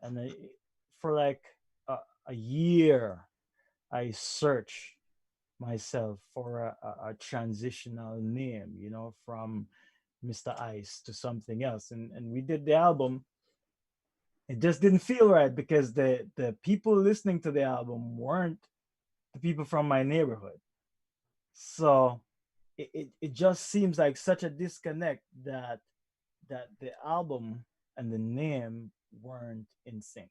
and for like a, a year, I searched myself for a transitional name, you know, from Mr. Ice to something else, and we did the album. It just didn't feel right because the people listening to the album weren't the people from my neighborhood. So it just seems like such a disconnect that the album and the name weren't in sync,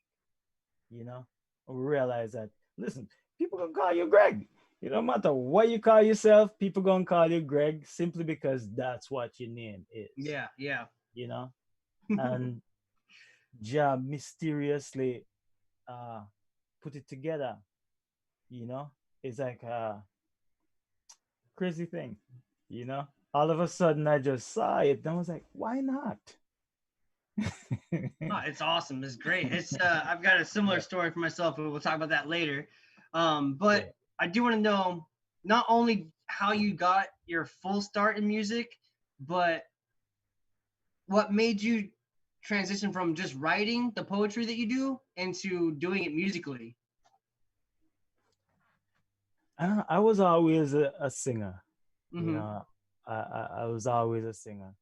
you know? We realize that, listen, people gonna call you Greg. You no matter what you call yourself, people gonna call you Greg simply because that's what your name is, Yeah, yeah. you know? And Ja mysteriously uh put it together, you know? It's like a crazy thing, you know? All of a sudden I just saw it and I was like, why not? Oh, it's awesome. It's great. It's I've got a similar Yeah, story for myself, but we'll talk about that later. yeah. But I do want to know not only how you got your full start in music, but what made you transition from just writing the poetry that you do into doing it musically. I don't know, I was always a singer, you Mm-hmm. know. I was always a singer,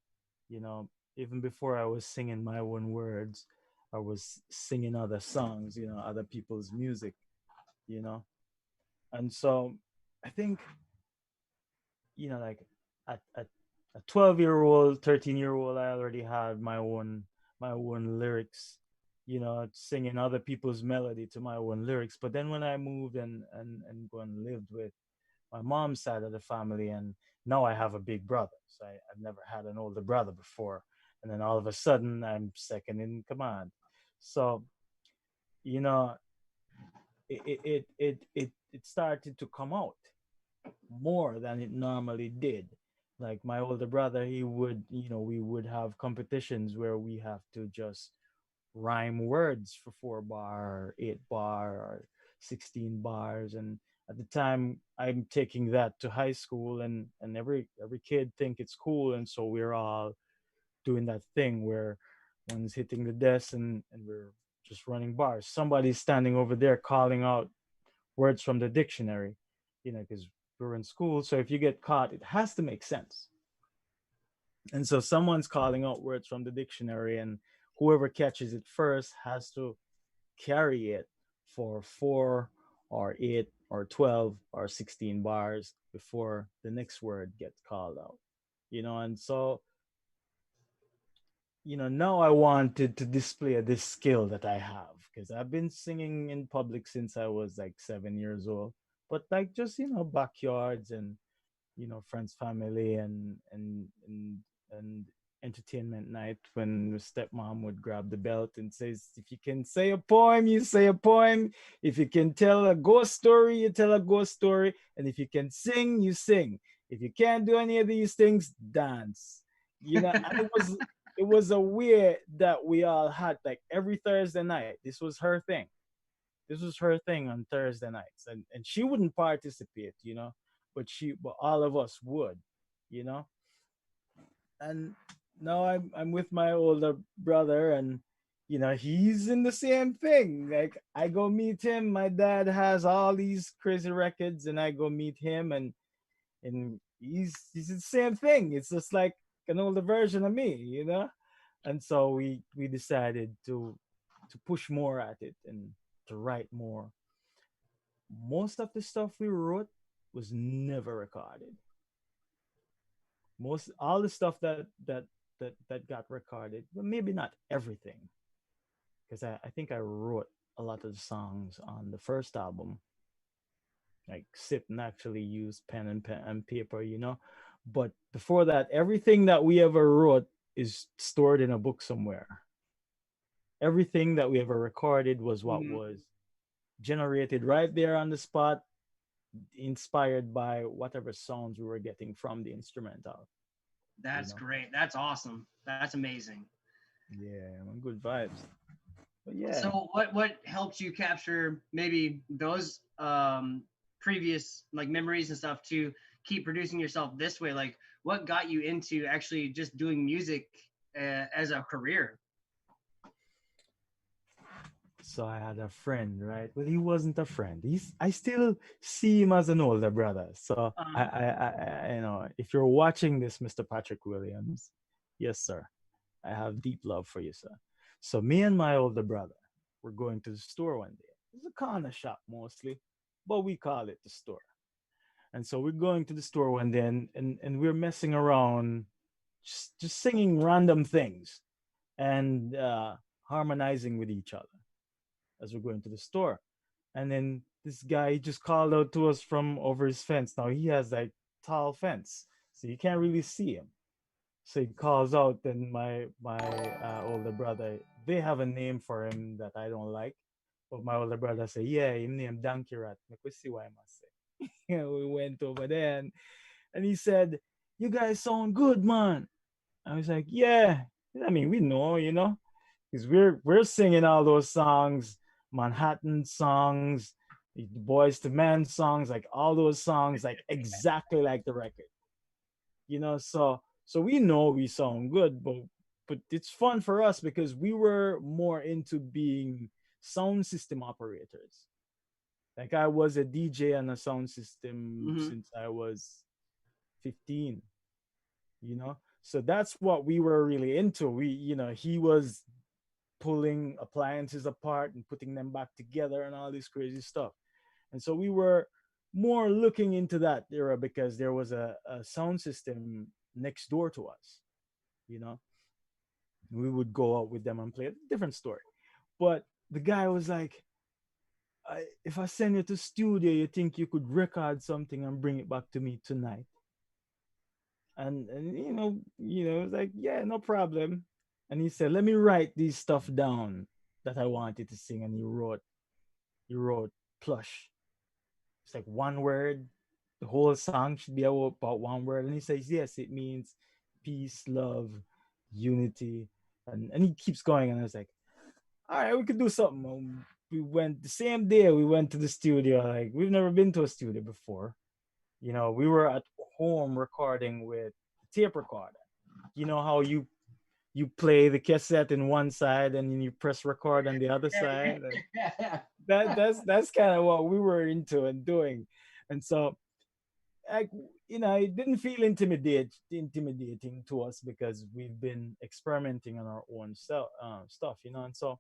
you know. Even before I was singing my own words, I was singing other songs, you know, other people's music, you know. And so I think, you know, like at a 12-year-old, 13-year-old, I already had my own lyrics, you know, singing other people's melody to my own lyrics. But then when I moved and go and lived with my mom's side of the family, and now I have a big brother. So I've never had an older brother before. And then all of a sudden I'm second in command. So, you know, it started to come out more than it normally did. Like my older brother, he would, you know, we would have competitions where we have to just rhyme words for 4 bar, 8 bar, or 16 bars. And at the time, I'm taking that to high school, and every kid think it's cool, and so we're all doing that thing where one's hitting the desk and we're just running bars. Somebody's standing over there calling out words from the dictionary, you know, because we're in school. So if you get caught, it has to make sense. And so someone's calling out words from the dictionary, and whoever catches it first has to carry it for 4 or 8 or 12 or 16 bars before the next word gets called out, you know. And so, you know, now I wanted to display this skill that I have because I've been singing in public since I was like 7 years old, but like just, you know, backyards and, you know, friends, family, and entertainment night when the stepmom would grab the belt and says, if you can say a poem, you say a poem. If you can tell a ghost story, you tell a ghost story. And if you can sing, you sing. If you can't do any of these things, dance. You know, and it was a way that we all had like every Thursday night. This was her thing. This was her thing on Thursday nights. And she wouldn't participate, you know, but all of us would, you know. And now I'm with my older brother, and you know, he's in the same thing. Like I go meet him, my dad has all these crazy records, and I go meet him, and he's the same thing. It's just like an older version of me, you know. And so we decided to push more at it and to write more. Most of the stuff we wrote was never recorded. Most all the stuff that got recorded, but maybe not everything, because I think I wrote a lot of the songs on the first album, like sit and actually use pen and paper, you know. But before that, everything that we ever wrote is stored in a book somewhere. Everything that we ever recorded was what Mm-hmm. was generated right there on the spot, inspired by whatever sounds we were getting from the instrumental, you That's know. great. That's awesome. That's amazing. Yeah, man, good vibes. But yeah, So what helped you capture maybe those previous like memories and stuff to keep producing yourself this way? Like what got you into actually just doing music as a career? So I had a friend, right? Well, he wasn't a friend. I still see him as an older brother. So if you're watching this, Mr. Patrick Williams, yes, sir, I have deep love for you, sir. So me and my older brother were going to the store one day. It's a corner shop mostly, but we call it the store. And so we're going to the store one day, and we're messing around, just singing random things and harmonizing with each other as we're going to the store. And then this guy just called out to us from over his fence. Now he has like tall fence, so you can't really see him. So he calls out, and my older brother, they have a name for him that I don't like, but my older brother say, yeah, him name Donkey Rat. Make we see why I must say. We went over there, and he said, "You guys sound good, man." I was like, "Yeah." I mean, we know, because we're singing all those songs, Manhattan songs, the Boys to Men songs, like all those songs, like exactly like the record, So we know we sound good, but it's fun for us because we were more into being sound system operators. Like I was a DJ on a sound system Mm-hmm. since I was 15. So that's what we were really into. He was pulling appliances apart and putting them back together and all this crazy stuff. And so we were more looking into that era because there was a sound system next door to us. You know, we would go out with them and play a different story. But the guy was like, if I send you to studio, you think you could record something and bring it back to me tonight? And it's like, yeah, no problem. And he said, let me write these stuff down that I wanted to sing. And he wrote plush. It's like one word. The whole song should be about one word. And he says, yes, it means peace, love, unity. And he keeps going. And I was like, all right, we could do something. We went the same day, we went to the studio. Like, we've never been to a studio before. We were at home recording with tape recorder. You know how you play the cassette in one side and then you press record on the other side. Like, that's kind of what we were into and doing. And so, like, it didn't feel intimidating to us because we've been experimenting on our own stuff. And so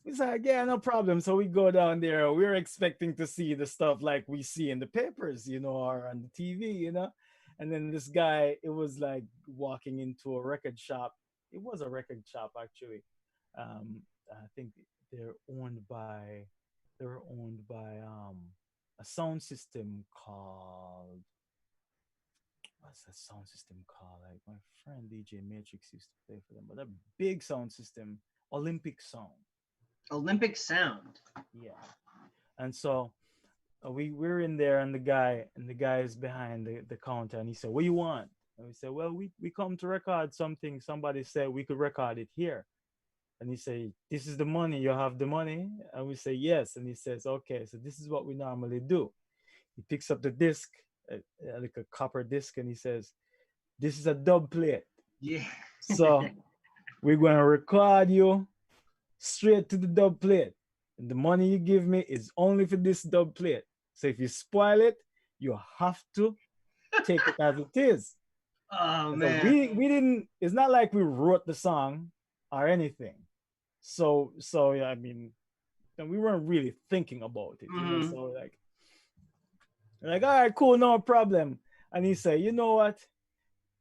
it's like, yeah, no problem. So we go down there. We're expecting to see the stuff like we see in the papers, or on the TV. And then this guy, it was like walking into a record shop. It was a record shop, actually. I think they're owned by they were owned by a sound system called, what's that sound system called? Like, my friend DJ Matrix used to play for them, but a big sound system, Olympic Sound. Olympic sound. Yeah. And so we're in there, and the guy is behind the counter, and he said, what you want? And we said, well, we come to record something. Somebody said we could record it here. And he said, this is the money, you have the money? And we say, yes. And he says, okay, so this is what we normally do. He picks up the disc, like a copper disc, and he says, this is a dub plate. Yeah. So we're going to record you straight to the dub plate. And the money you give me is only for this dub plate. So if you spoil it, you have to take it as it is. Oh And so man. we didn't, it's not like we wrote the song or anything. So yeah, I mean, and we weren't really thinking about it. Mm-hmm. So like, all right, cool, no problem. And he said, you know what?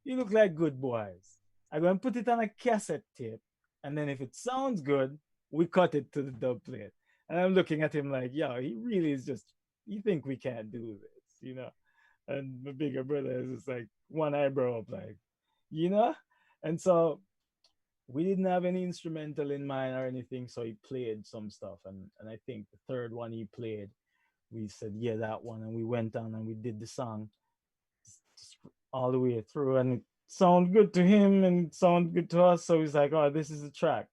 You look like good boys. I'm going to put it on a cassette tape. And then if it sounds good, we cut it to the dub plate. And I'm looking at him like, yo, he really is just, you think we can't do this? And my bigger brother is just like one eyebrow up, like, you know? And so we didn't have any instrumental in mind or anything. So he played some stuff. And I think the third one he played, we said, yeah, that one. And we went on and we did the song all the way through, and it sounded good to him and it sounded good to us. So he's like, oh, this is a track.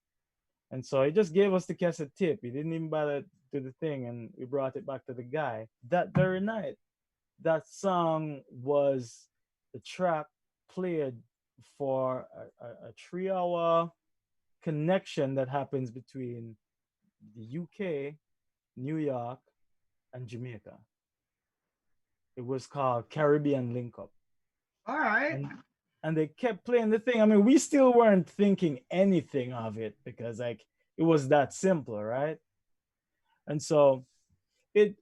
And so he just gave us the cassette tape. He didn't even bother to do the thing, and we brought it back to the guy that very night. That song was the track played for a 3 hour connection that happens between the UK, New York, and Jamaica. It was called Caribbean Link Up. All right. And they kept playing the thing. I mean, we still weren't thinking anything of it because like it was that simple, right? And so it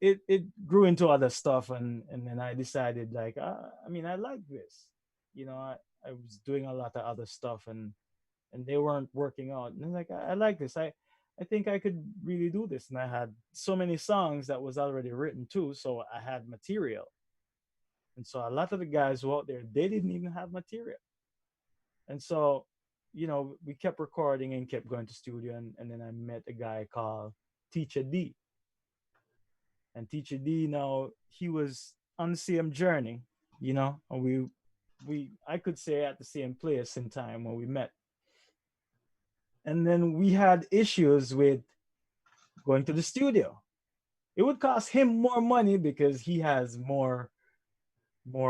grew into other stuff, and then I decided like I mean I like this, I was doing a lot of other stuff, and they weren't working out, and I'm like I like this. I think I could really do this, and I had so many songs that was already written too, so I had material. And so a lot of the guys who out there, they didn't even have material. And so, we kept recording and kept going to studio, and then I met a guy called Teacher D. And Teacher D, now he was on the same journey, and we I could say at the same place in time when we met. And then we had issues with going to the studio. It would cost him more money because he has more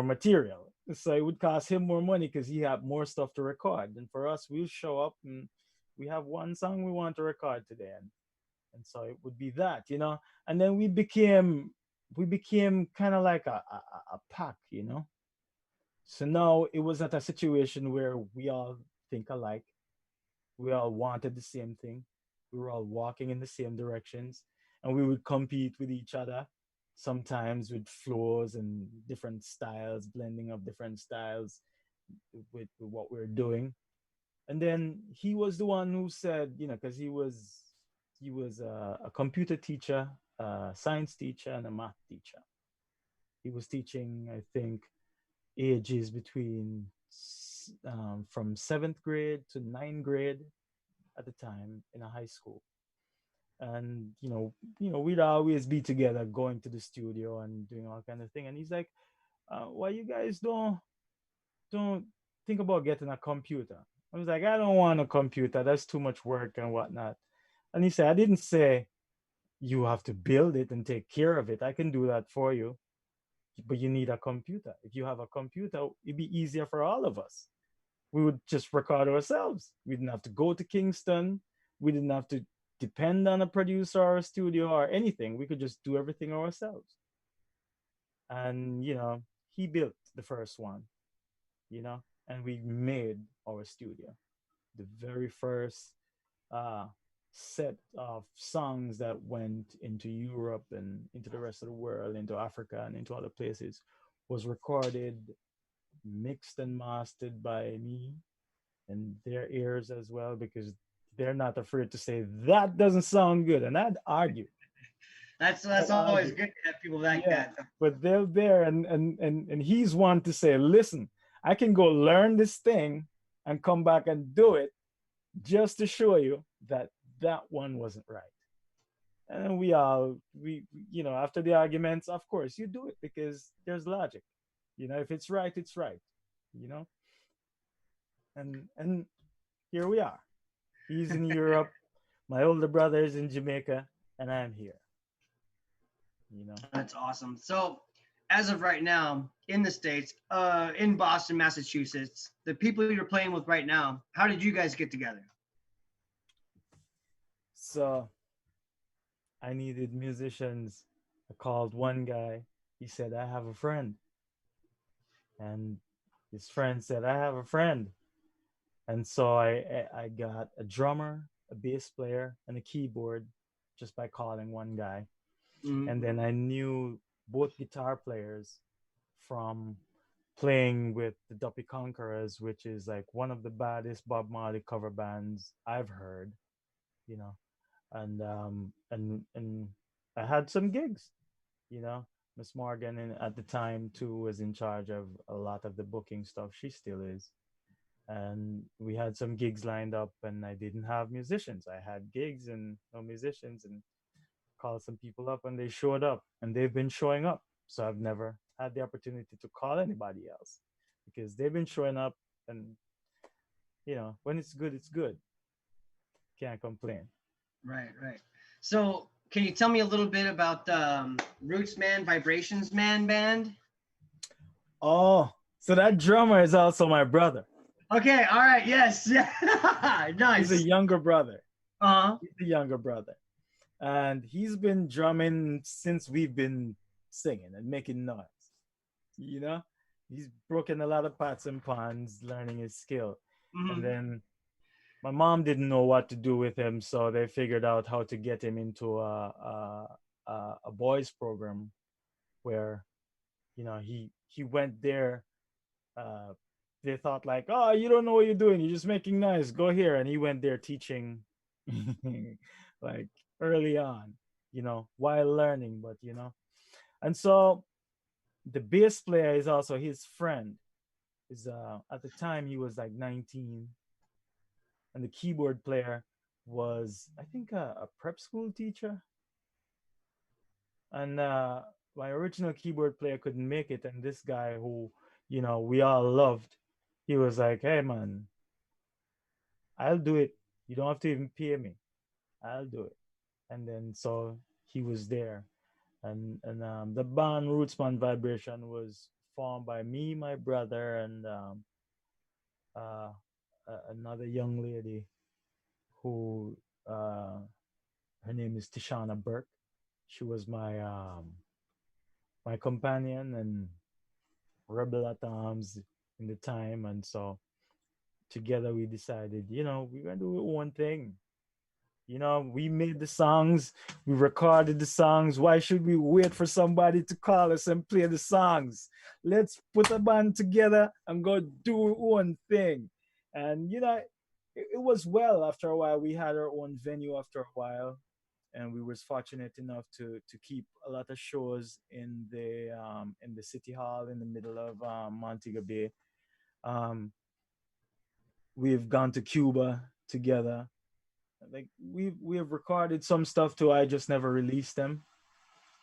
material. So it would cost him more money because he had more stuff to record. And for us, we'll show up and we have one song we want to record today. And so it would be that. And then we became kind of like a pack. So now it was not a situation where we all think alike. We all wanted the same thing. We were all walking in the same directions, and we would compete with each other, sometimes with flows and different styles, blending of different styles with what we were doing. And then he was the one who said, because he was a computer teacher, a science teacher, and a math teacher. He was teaching, I think, ages between from seventh grade to ninth grade at the time in a high school. And we'd always be together, going to the studio and doing all kind of thing. And he's like, "Why you guys don't think about getting a computer?" I was like, "I don't want a computer. That's too much work and whatnot." And he said, "I didn't say you have to build it and take care of it. I can do that for you, but you need a computer. If you have a computer, it'd be easier for all of us. We would just record ourselves. We didn't have to go to Kingston. We didn't have to depend on a producer or a studio or anything. We could just do everything ourselves." And he built the first one, and we made our studio, the very first uh, set of songs that went into Europe and into the rest of the world, into Africa and into other places, was recorded, mixed and mastered by me and their ears as well, because they're not afraid to say that doesn't sound good, and I'd argue. That's I'd always argue. good to have people like Yeah, that. but they're there, and he's one to say, "Listen, I can go learn this thing and come back and do it just to show you that that one wasn't right." And then we after the arguments, of course you do it because there's logic. If it's right, it's right. you know and here we are. He's in Europe, my older brother is in Jamaica, and I'm here. you know That's awesome. So, as of right now, in the States, in Boston, Massachusetts, the people you're playing with right now, how did you guys get together? so I needed musicians. I called one guy. He said, "I have a friend." And his friend said, "I have a friend." And so I got a drummer, a bass player, and a keyboard just by calling one guy. Mhm. And then I knew both guitar players from playing with the Duppy Conquerors, which is like one of the baddest Bob Marley cover bands I've heard, you know. And I had some gigs, you know. Miss Morgan at the time too was in charge of a lot of the booking stuff. She still is. And we had some gigs lined up, and I didn't have musicians. I had gigs and no musicians, and called some people up, and they showed up, and they've been showing up. So I've never had the opportunity to call anybody else because they've been showing up. And when it's good, it's good. Can't complain. Right, right. So, can you tell me a little bit about the Roots Man, Vibrations Man band? Oh, so that drummer is also my brother. Okay, all right, yes, yeah, He's a nice. younger brother. Uh-huh. He's a younger brother. And he's been drumming since we've been singing and making noise. You know, he's broken a lot of pots and pans, learning his skill. And Hmm. then my mom didn't know what to do with him, so they figured out how to get him into a boys program where he went there. Uh, they thought like, oh, you don't know what you're doing. You're just making noise. Go here, and he went there teaching, like early on, while learning. But and so the bass player is also his friend. Is At the time he was like 19, and the keyboard player was, I think, a prep school teacher. And my original keyboard player couldn't make it, and this guy who we all loved, he was like, hey man, I'll do it. You don't have to even pay me. I'll do it. And then so he was there. And the band Rootsman Vibration was formed by me, my brother, and uh, another young lady who, uh, her name is Tishana Burke. She was my companion and rebel at arms in the time. And so together we decided, we're gonna do one thing. We made the songs, we recorded the songs. Why should we wait for somebody to call us and play the songs? Let's put a band together and go do one thing. And it was well. After a while, we had our own venue after a while, and we was fortunate enough to keep a lot of shows in the city hall in the middle of Montego Bay. Um, we've gone to Cuba together. Like we have recorded some stuff too. I just never released them.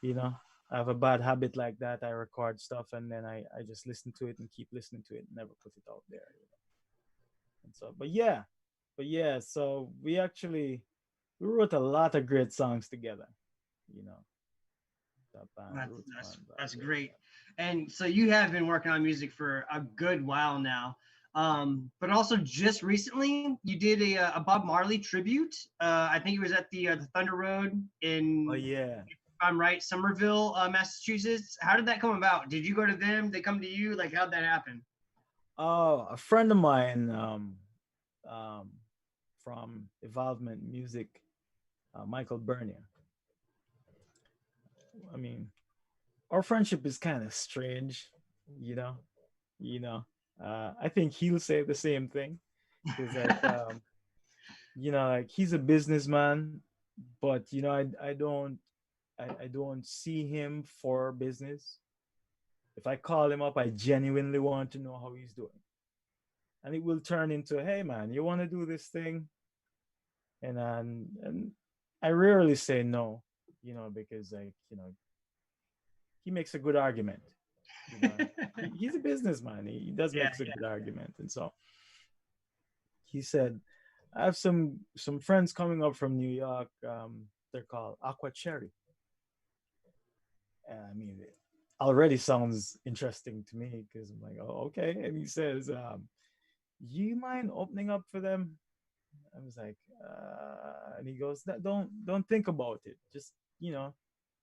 You know, I have a bad habit like that. I record stuff and then I just listen to it and keep listening to it, and never put it out there. And so, but yeah. So we wrote a lot of great songs together. You know, that band That's Roots that's Band that's great. Vibration. And so you have been working on music for a good while now. But also just recently you did a Bob Marley tribute. I think it was at the Thunder Road Oh in, yeah. if I'm right, Somerville, Massachusetts. How did that come about? Did you go to them? They come to you? Like, how'd that happen? Oh, a friend of mine, um, from Evolvement Music, Michael Bernier. I mean, our friendship is kind of strange, you know. You know, I think he'll say the same thing because, like, like he's a businessman, but I don't see him for business. If I call him up, I genuinely want to know how he's doing, and it will turn into, hey man, you want to do this thing, and I rarely say no, because, like, he makes a good argument. You know, he's a businessman. He does Yeah, makes a good argument, and so he said, "I have some friends coming up from New York. They're called Aqua Cherry. And I mean, it already sounds interesting to me because I'm like, oh, okay." And he says, "You mind opening up for them?" I was like, and he goes, Don't think about it. Just,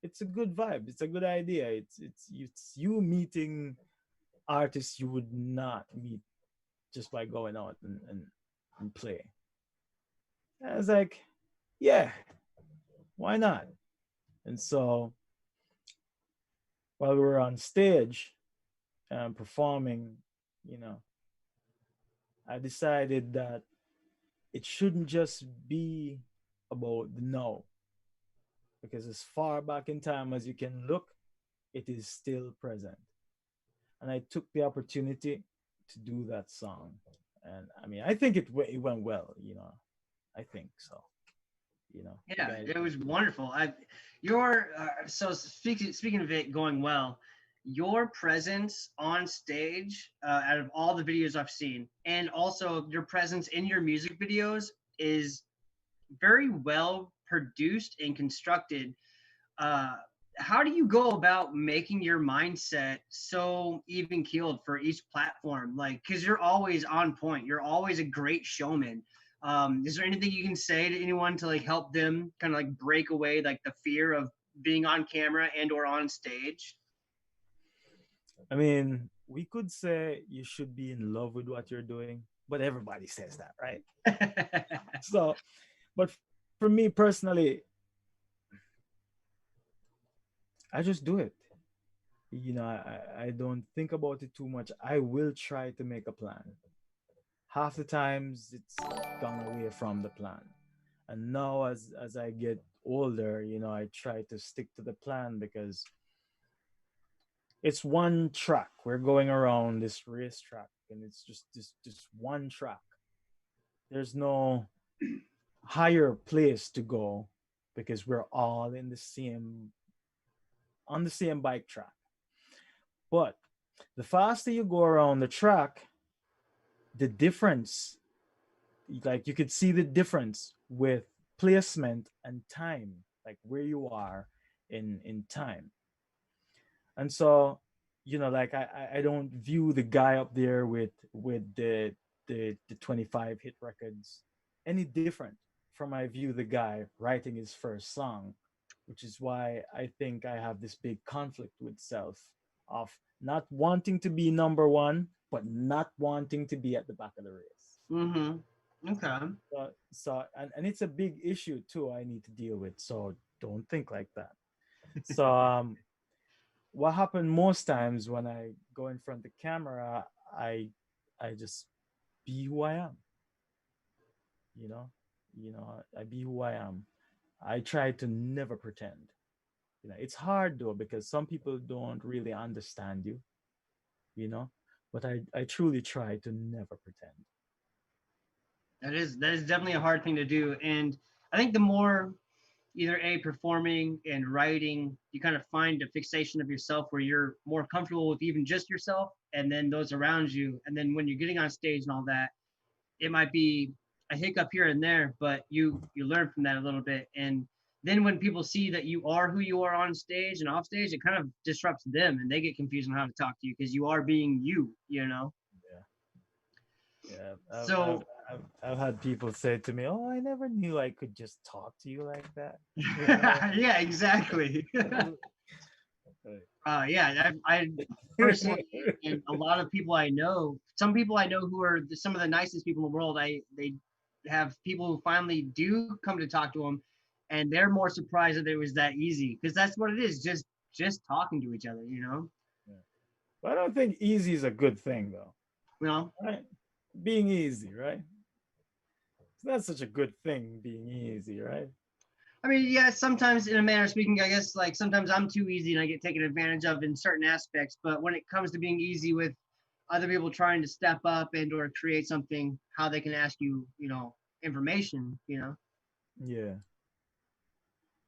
it's a good vibe. It's a good idea. It's you meeting artists you would not meet just by going out and play." I was like, yeah, why not? And so while we were on stage and performing, you know, I decided that it shouldn't just be about the no, because as far back in time as you can look, it is still present. And I took the opportunity to do that song. And I mean, I think it went well, I think so. The yeah, guys it went was well. wonderful. Your so speaking of it going well, your presence on stage, out of all the videos I've seen, and also your presence in your music videos is very well produced and constructed. Uh, how do you go about making your mindset so even keeled for each platform? Like, because you're always on point, you're always a great showman. Is there anything you can say to anyone to like help them kind of like break away like the fear of being on camera and or on stage? I mean, we could say you should be in love with what you're doing, but everybody says that, right? So, but for me personally, I just do it. I don't think about it too much. I will try to make a plan. Half the times it's gone away from the plan. And now as I get older, I try to stick to the plan because it's one track. We're going around this racetrack and it's just this one track. There's no higher place to go because we're all in the same on the same bike track. But the faster you go around the track, the difference, like you could see the difference with placement and time, like where you are in time. And so, like I don't view the guy up there with the 25 hit records any different from I view the guy writing his first song, which is why I think I have this big conflict with self of not wanting to be number one, but not wanting to be at the back of the race. Mm-hmm. Okay. And it's a big issue too I need to deal with. So don't think like that. So what happened most times when I go in front of the camera, I I just be who I am. You know, I be who I am. I try to never pretend. It's hard though because some people don't really understand you. You know, but I truly try to never pretend. That is definitely a hard thing to do. And I think the more either a performing and writing, you kind of find a fixation of yourself where you're more comfortable with even just yourself and then those around you. And then when you're getting on stage and all that, it might be a hiccup here and there, but you learn from that a little bit. And then when people see that you are who you are on stage and off stage, it kind of disrupts them and they get confused on how to talk to you because you are being you, you know? Yeah, So I've had people say to me, "Oh, I never knew I could just talk to you like that." yeah, exactly. Yeah, I personally, and a lot of people I know, some people I know who are some of the nicest people in the world. They have people who finally do come to talk to them, and they're more surprised that it was that easy because that's what it is, just talking to each other, you know. Yeah. But I don't think easy is a good thing though. You know, Right? Being easy, right? It's not such a good thing being easy, right? I mean, yeah, sometimes in a manner of speaking, I guess like sometimes I'm too easy and I get taken advantage of in certain aspects. But when it comes to being easy with other people trying to step up and or create something, how they can ask you, you know, information, you know. Yeah.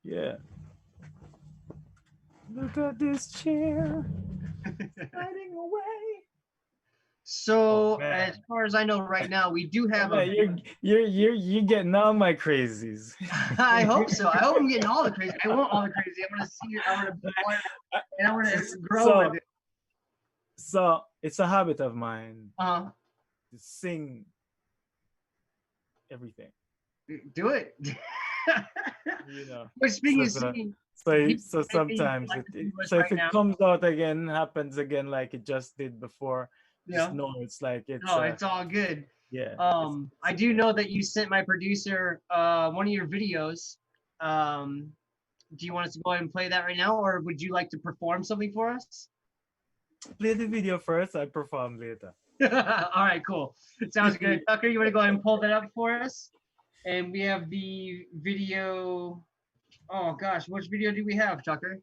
Yeah. Look at this chair sliding away. Oh So man. as far as I know right now, we do Oh, have a. man, you're getting all my crazies. I hope so. I hope I'm getting all the crazy. I want all the crazy. I want to see it. I want to and I want to grow so, with it. so it's a habit of mine Uh, to sing everything. do it. You know. But speaking So of so singing, so sometimes like to do us so if right it now. comes out again, happens again like it just did before, just Yeah. know it's like No, it's all good. yeah. I do know that you sent my producer one of your videos. Um, do you want us to go ahead and play that right now, or would you like to perform something for us? Play the video first, I perform later. All right, cool. Sounds good. Tucker, you want to go ahead and pull that up for us? And we have the video. Oh gosh, which video do we have, Tucker?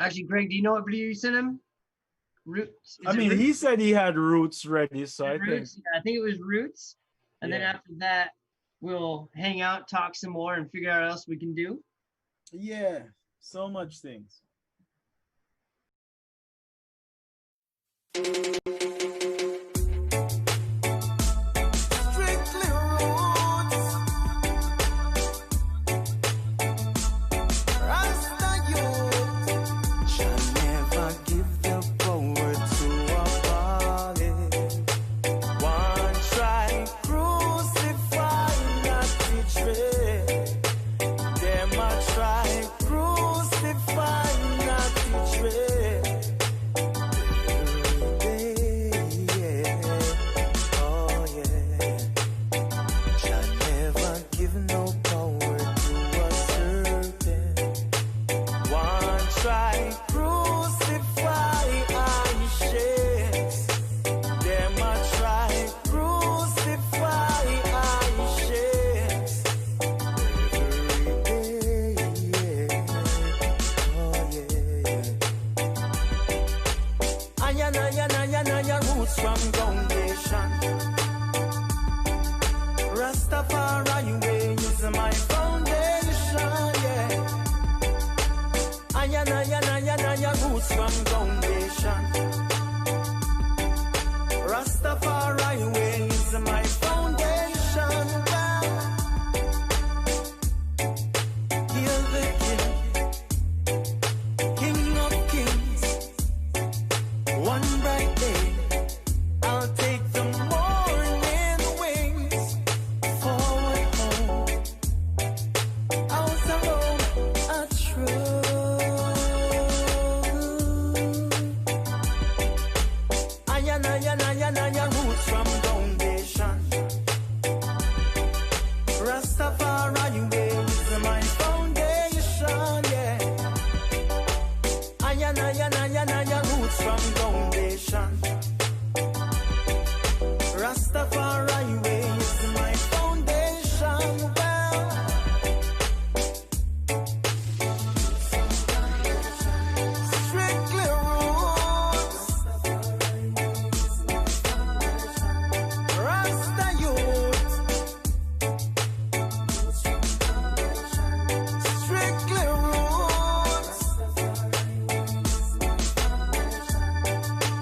Actually, Greg, do you know what video you sent him? Roots. I Is it mean, Roots? he said he had roots ready, so I think Roots. Yeah, I think it was Roots. And then yeah. after that, we'll hang out, talk some more, and figure out what else we can do. Yeah, so much things. Rasta youth. Rastafari way is my foundation. Strictly roots, Rasta youth. Strictly roots,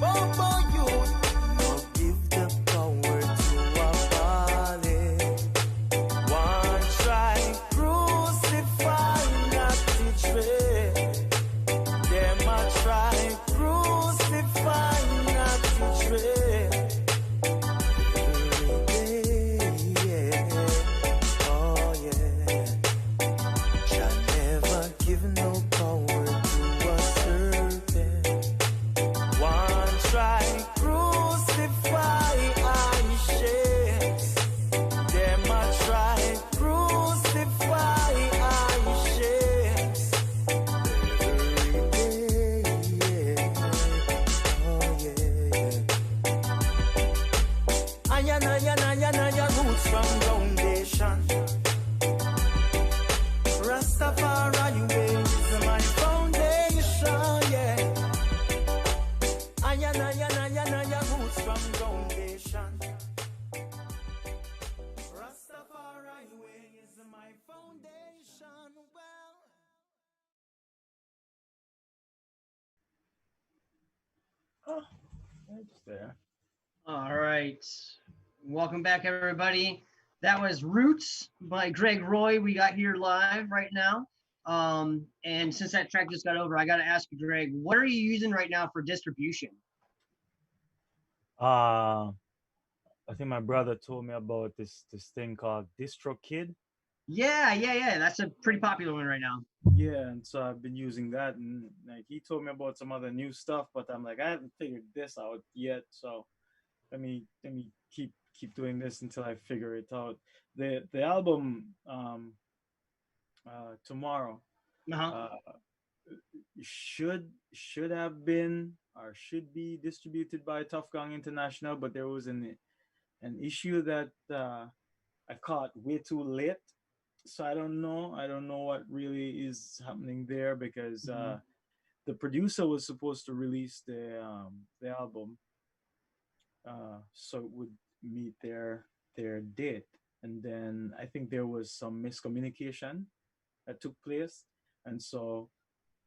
Bobo youth. Now give the power to a body. One try crucify, not betray. Them a try crucify, not betray. Yeah. Oh yeah. Shall never give no power to a serpent. One try crucify, I shapes. Them a try crucify, I shapes. Every day, yeah. Oh yeah. Aya, roots from foundation. Rastafari way is my foundation, yeah. Aya, roots from foundation. Rastafari way is my foundation. Well, Oh, that's there. All right. Welcome back, everybody. That was Roots by Greg Roy. We got here live right now. And since that track just got over, I got to ask you, Greg, what are you using right now for distribution? Uh, I think my brother told me about this thing called DistroKid. Yeah. That's a pretty popular one right now. Yeah, and so I've been using that, and like he told me about some other new stuff, but I'm like I haven't figured this out yet. So let me keep doing this until I figure it out. The album tomorrow Uh-huh. uh should have been or should be distributed by Tough Gang International, but there was an issue that I caught way too late. So I don't know what really is happening there because Mhm. the producer was supposed to release the album so it would meet their date, and then I think there was some miscommunication that took place, and so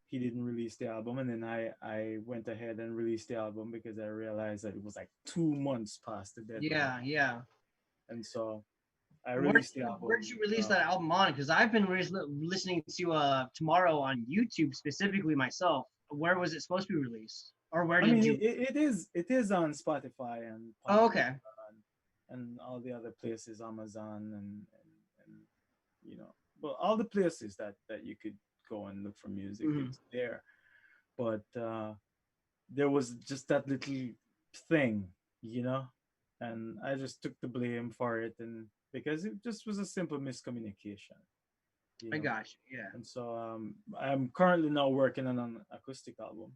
he didn't release the album, and then I went ahead and released the album because I realized that it was like 2 months past the deadline, Yeah. and so I Where did released the you where did album. you release that album on? Because I've been listening to Tomorrow on YouTube specifically myself. Where was it supposed to be released, or where I did mean, you? it is on Spotify and Oh, Pandora okay. and all the other places, Amazon and well, all the places that you could go and look for music, Hmm. it's there. But there was just that little thing, you know, and I just took the blame for it, and because it just was a simple miscommunication, you I know. got you. Yeah. And so I'm currently now working on an acoustic album,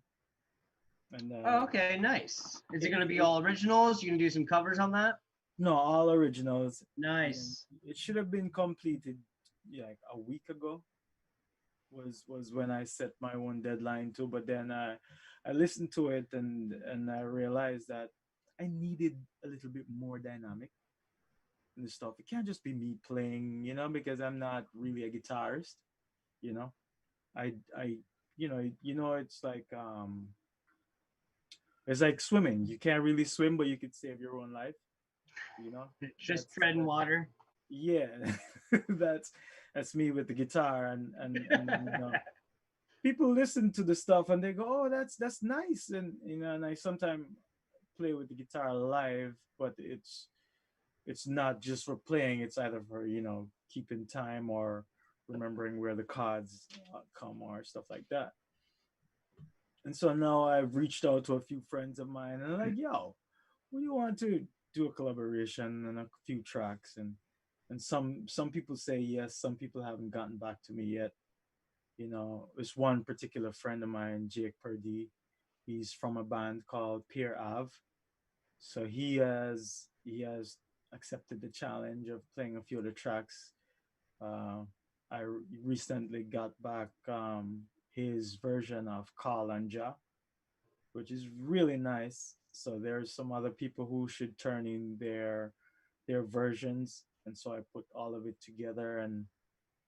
and Oh, okay. Nice. Is it it, going to be it all originals? You can do some covers on that. no, all originals. And Nice. it should have been completed like a week ago was when I set my own deadline too. But then I listened to it and I realized that I needed a little bit more dynamic in the stuff. It can't just be me playing, because I'm not really a guitarist, you know. I it's like swimming. You can't really swim, but you could save your own life, you know. Just That's treading that water. Yeah. that's that's me with the guitar, and then people listen to the stuff and they go, oh, that's nice, and I sometimes play with the guitar live, but it's not just for playing. It's either for keeping time or remembering where the chords come or stuff like that. And so now I've reached out to a few friends of mine and I'm like, yo, we want to do a collaboration and a few tracks, and some people say yes, some people haven't gotten back to me yet. It's one particular friend of mine, Jake Purdy. He's from a band called Pier Ave. So he has he has accepted the challenge of playing a few of the tracks. Uh, recently got back his version of Call and Ja, which is really nice. So there's some other people who should turn in their versions, and so I put all of it together and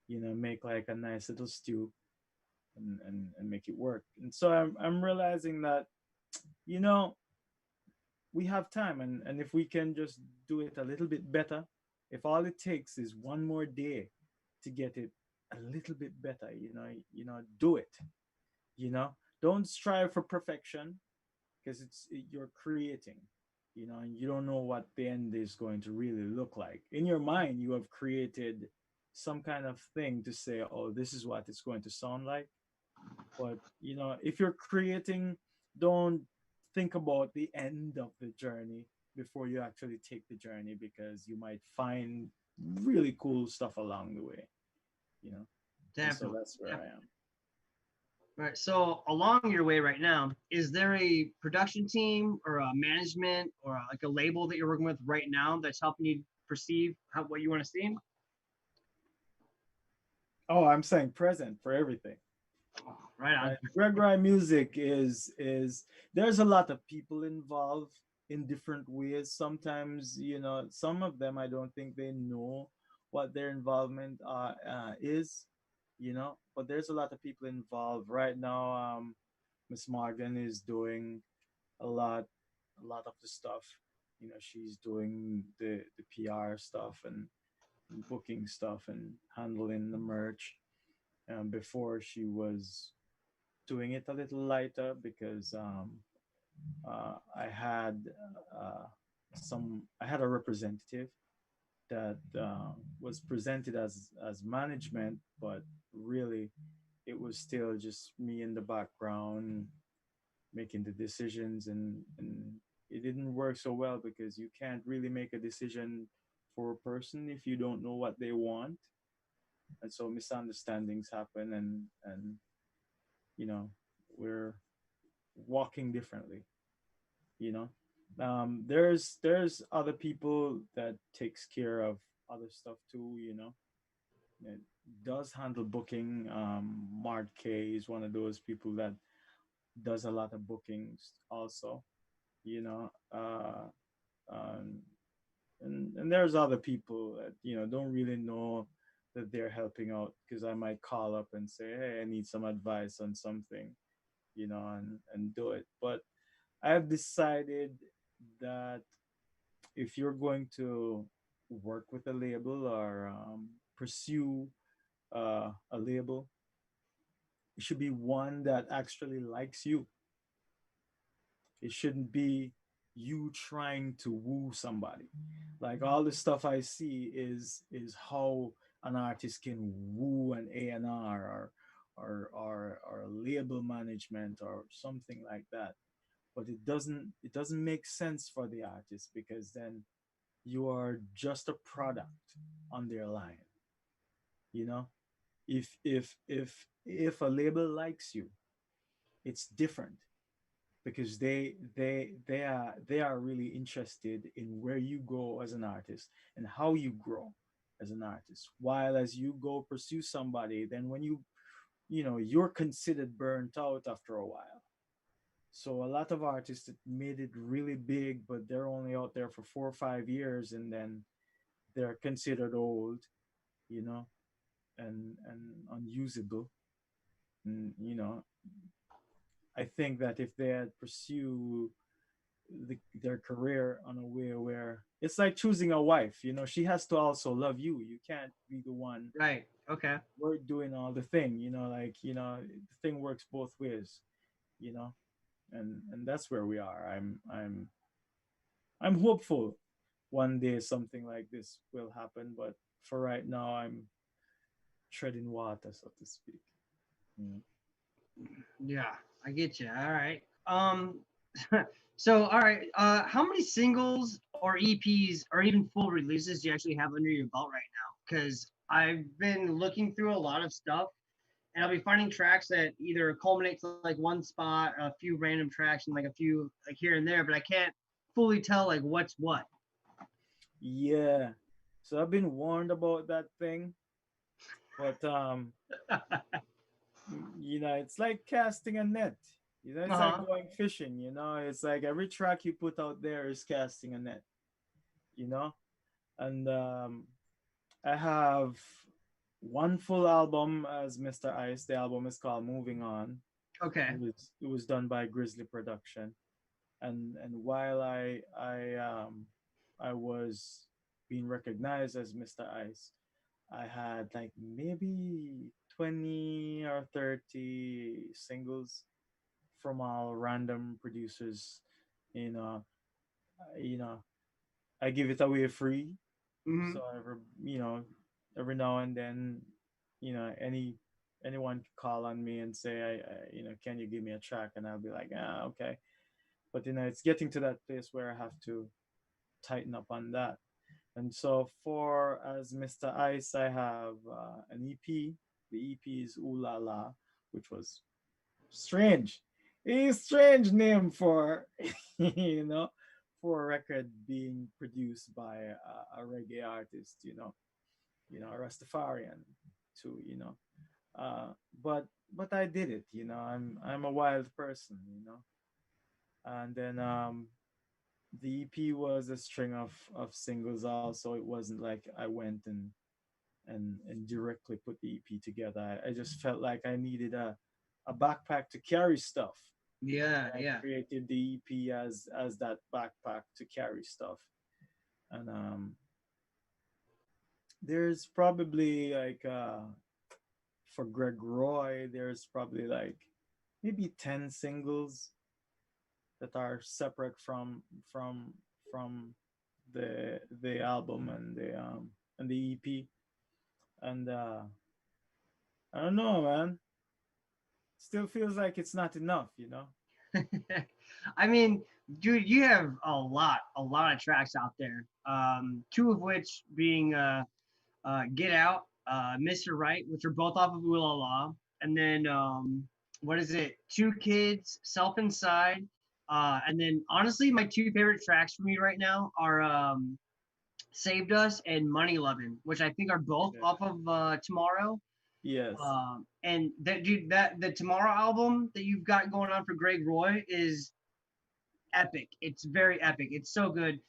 make like a nice little stew and make it work. And so I'm realizing that you know we have time, and if we can just do it a little bit better, if all it takes is one more day to get it a little bit better, do it. Don't strive for perfection, because you're creating, and you don't know what the end is going to really look like. In your mind you have created some kind of thing to say, oh, this is what it's going to sound like. But if you're creating, don't think about the end of the journey before you actually take the journey, because you might find really cool stuff along the way, you know and so Definitely. that's where I am. Right. So along your way right now, is there a production team or a management or like a label that you're working with right now that's helping you perceive what you want to see? Oh, I'm saying present for everything. Right on. Right, Greg music is there's a lot of people involved in different ways. Sometimes, some of them, I don't think they know what their involvement is, but there's a lot of people involved right now. Miss Morgan is doing a lot a lot of the stuff. She's doing the PR stuff and booking stuff and handling the merch. Before, she was doing it a little lighter, because uh, I had a representative that was presented as management, but really it was still just me in the background making the decisions, and it didn't work so well, because you can't really make a decision for a person if you don't know what they want. And so misunderstandings happen, and you know we're walking differently. you know there's other people that takes care of other stuff too. It does handle booking. Mart K is one of those people that does a lot of bookings also. you know uh um and there's other people that don't really know that they're helping out, because I might call up and say, hey, I need some advice on something, and do it. But I've decided that if you're going to work with a label, or pursue a label, it should be one that actually likes you. It shouldn't be you trying to woo somebody. Like, all the stuff I see is how an artist can woo an A&R, or label management or something like that. But it doesn't make sense for the artist, because then you are just a product on their line. you know if a label likes you, it's different, because they are really interested in where you go as an artist and how you grow as an artist. While as you go pursue somebody, then when you're considered burnt out after a while. So a lot of artists that made it really big, but they're only out there for 4 or 5 years, and then they're considered old, you know, and unusable. And I think that if they had pursued their career on a way where it's like choosing a wife, she has to also love you. You can't be the one Right. Okay. we're doing all the thing, like the thing works both ways, you know, and that's where we are. I'm hopeful one day something like this will happen, but for right now, I'm treading water, so to speak. Mm. Yeah, I get you. All right. So all right. How many singles or EPs or even full releases do you actually have under your belt right now? Because I've been looking through a lot of stuff, and I'll be finding tracks that either culminate to like one spot, a few random tracks, and like a few like here and there, but I can't fully tell like what's what. Yeah. So I've been warned about that thing, but it's like casting a net. It's like Uh-huh. going fishing, it's like every track you put out there is casting a net, you know? And I have one full album as Mr. Ice. The album is called Moving On. Okay. It was done by Grizzly Production. And while I was being recognized as Mr. Ice, I had like maybe 20 or 30 singles from all random producers. You know, you know, I give it away free. Mm-hmm. So every now and then, anyone can call on me and say, can you give me a track? And I'll be like, okay. But it's getting to that place where I have to tighten up on that. And so for as Mr. Ice, I have an EP. The EP is Ooh La La, which was strange. A strange name for you know for a record being produced by a reggae artist. A Rastafarian too. Uh, but but I did it. I'm a wild person. And then the EP was a string of singles. Also, it wasn't like I went and directly put the EP together. I just felt like I needed a backpack to carry stuff. Yeah, I yeah. created the EP as that backpack to carry stuff. And there's probably like for Greg Roy, there's probably like maybe 10 singles that are separate from the album and the EP. And I don't know, man. Still feels like it's not enough. I mean, dude, you have a lot of tracks out there. Two of which being Get Out, Mr. Right, which are both off of Ooh La La, and then what is it? Two Kids, Self Inside, and then honestly, my two favorite tracks for me right now are Saved Us and Money Lovin', which I think are both Yeah. off of Tomorrow. Yes. And that dude, that the Tomorrow album that you've got going on for Greg Roy is epic. It's very epic. It's so good.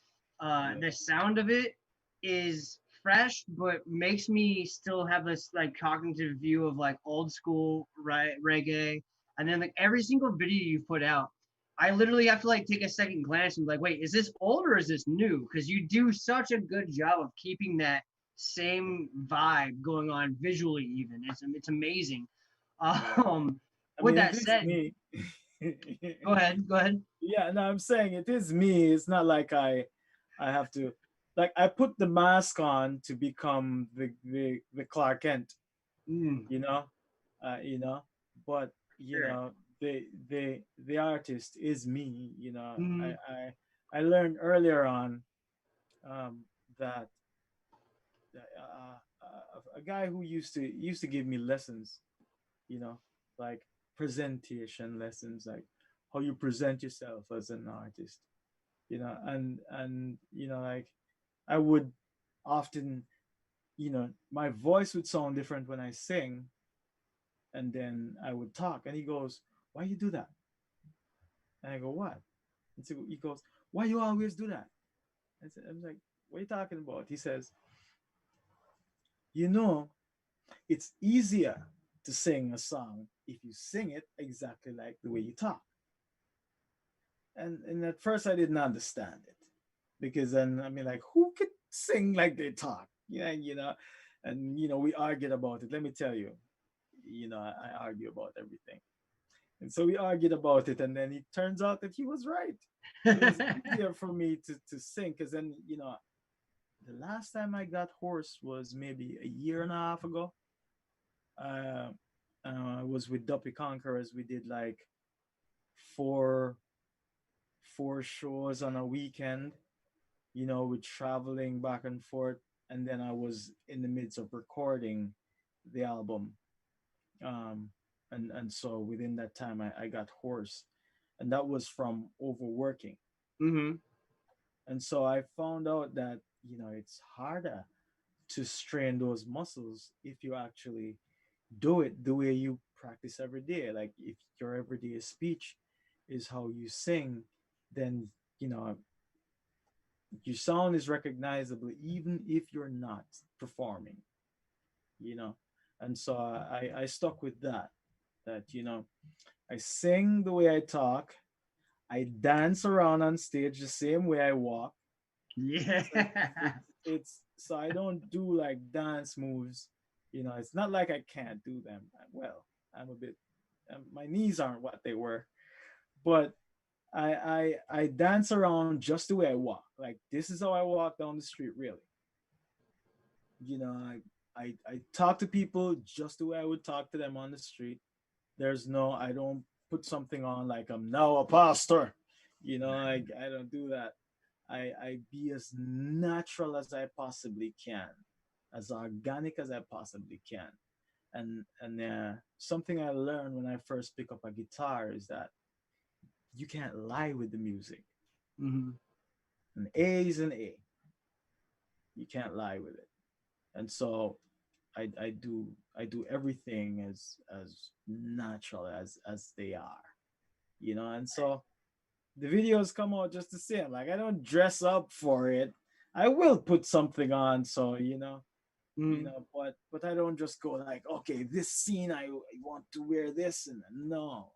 Yeah. The sound of it is fresh, but makes me still have this like cognitive view of like old school reggae. And then like every single video you put out, I literally have to like take a second glance and be like, wait, is this old or is this new? Because you do such a good job of keeping that same vibe going on visually. Even it's amazing. Yeah. Um, I with mean, that it is said, me. go ahead, go ahead. Yeah, no, I'm saying it is me. It's not like I have to like I put the mask on to become the Clark Kent, Mm, you know? You know, but sure. the artist is me, Mm-hmm. I learned earlier on um that a guy who used to give me lessons, you know, like presentation lessons, like how you present yourself as an artist, and like I would often, my voice would sound different when I sing, and then I would talk, and he goes, "Why you do that?" And I go, "What?" And so he goes, "Why you always do that?" I'm like, "What are you talking about?" He says, "You know, it's easier to sing a song if you sing it exactly like the way you talk." And at first I didn't understand it, because then I mean, like, who could sing like they talk? Yeah, and we argued about it. Let me tell you, I argue about everything, and so we argued about it, and then it turns out that he was right. It was easier for me to sing, because then the last time I got hoarse was maybe a year and a half ago. Uh, I was with Duppy Conquerors. We did like four four shows on a weekend, with traveling back and forth. And then I was in the midst of recording the album. Um, and so within that time, I got hoarse. And that was from overworking. Mm-hmm. And so I found out that, it's harder to strain those muscles if you actually do it the way you practice every day. Like if your everyday speech is how you sing, then, you know, your sound is recognizable even if you're not performing, you know. And so I stuck with that, I sing the way I talk, I dance around on stage the same way I walk. Yeah. It's so I don't do like dance moves. It's not like I can't do them. Well, I'm a bit. My knees aren't what they were, but I dance around just the way I walk. Like this is how I walk down the street. Really, I talk to people just the way I would talk to them on the street. I don't put something on like I'm now a pastor. I don't do that. I be as natural as I possibly can, as organic as I possibly can. And something I learned when I first pick up a guitar is that you can't lie with the music. Hmm. An A is an A. You can't lie with it. And so I do everything as natural as they are. And so the videos come out just the same. Like I don't dress up for it. I will put something on, so Hmm. but I don't just go like, okay, this scene I want to wear this, and no.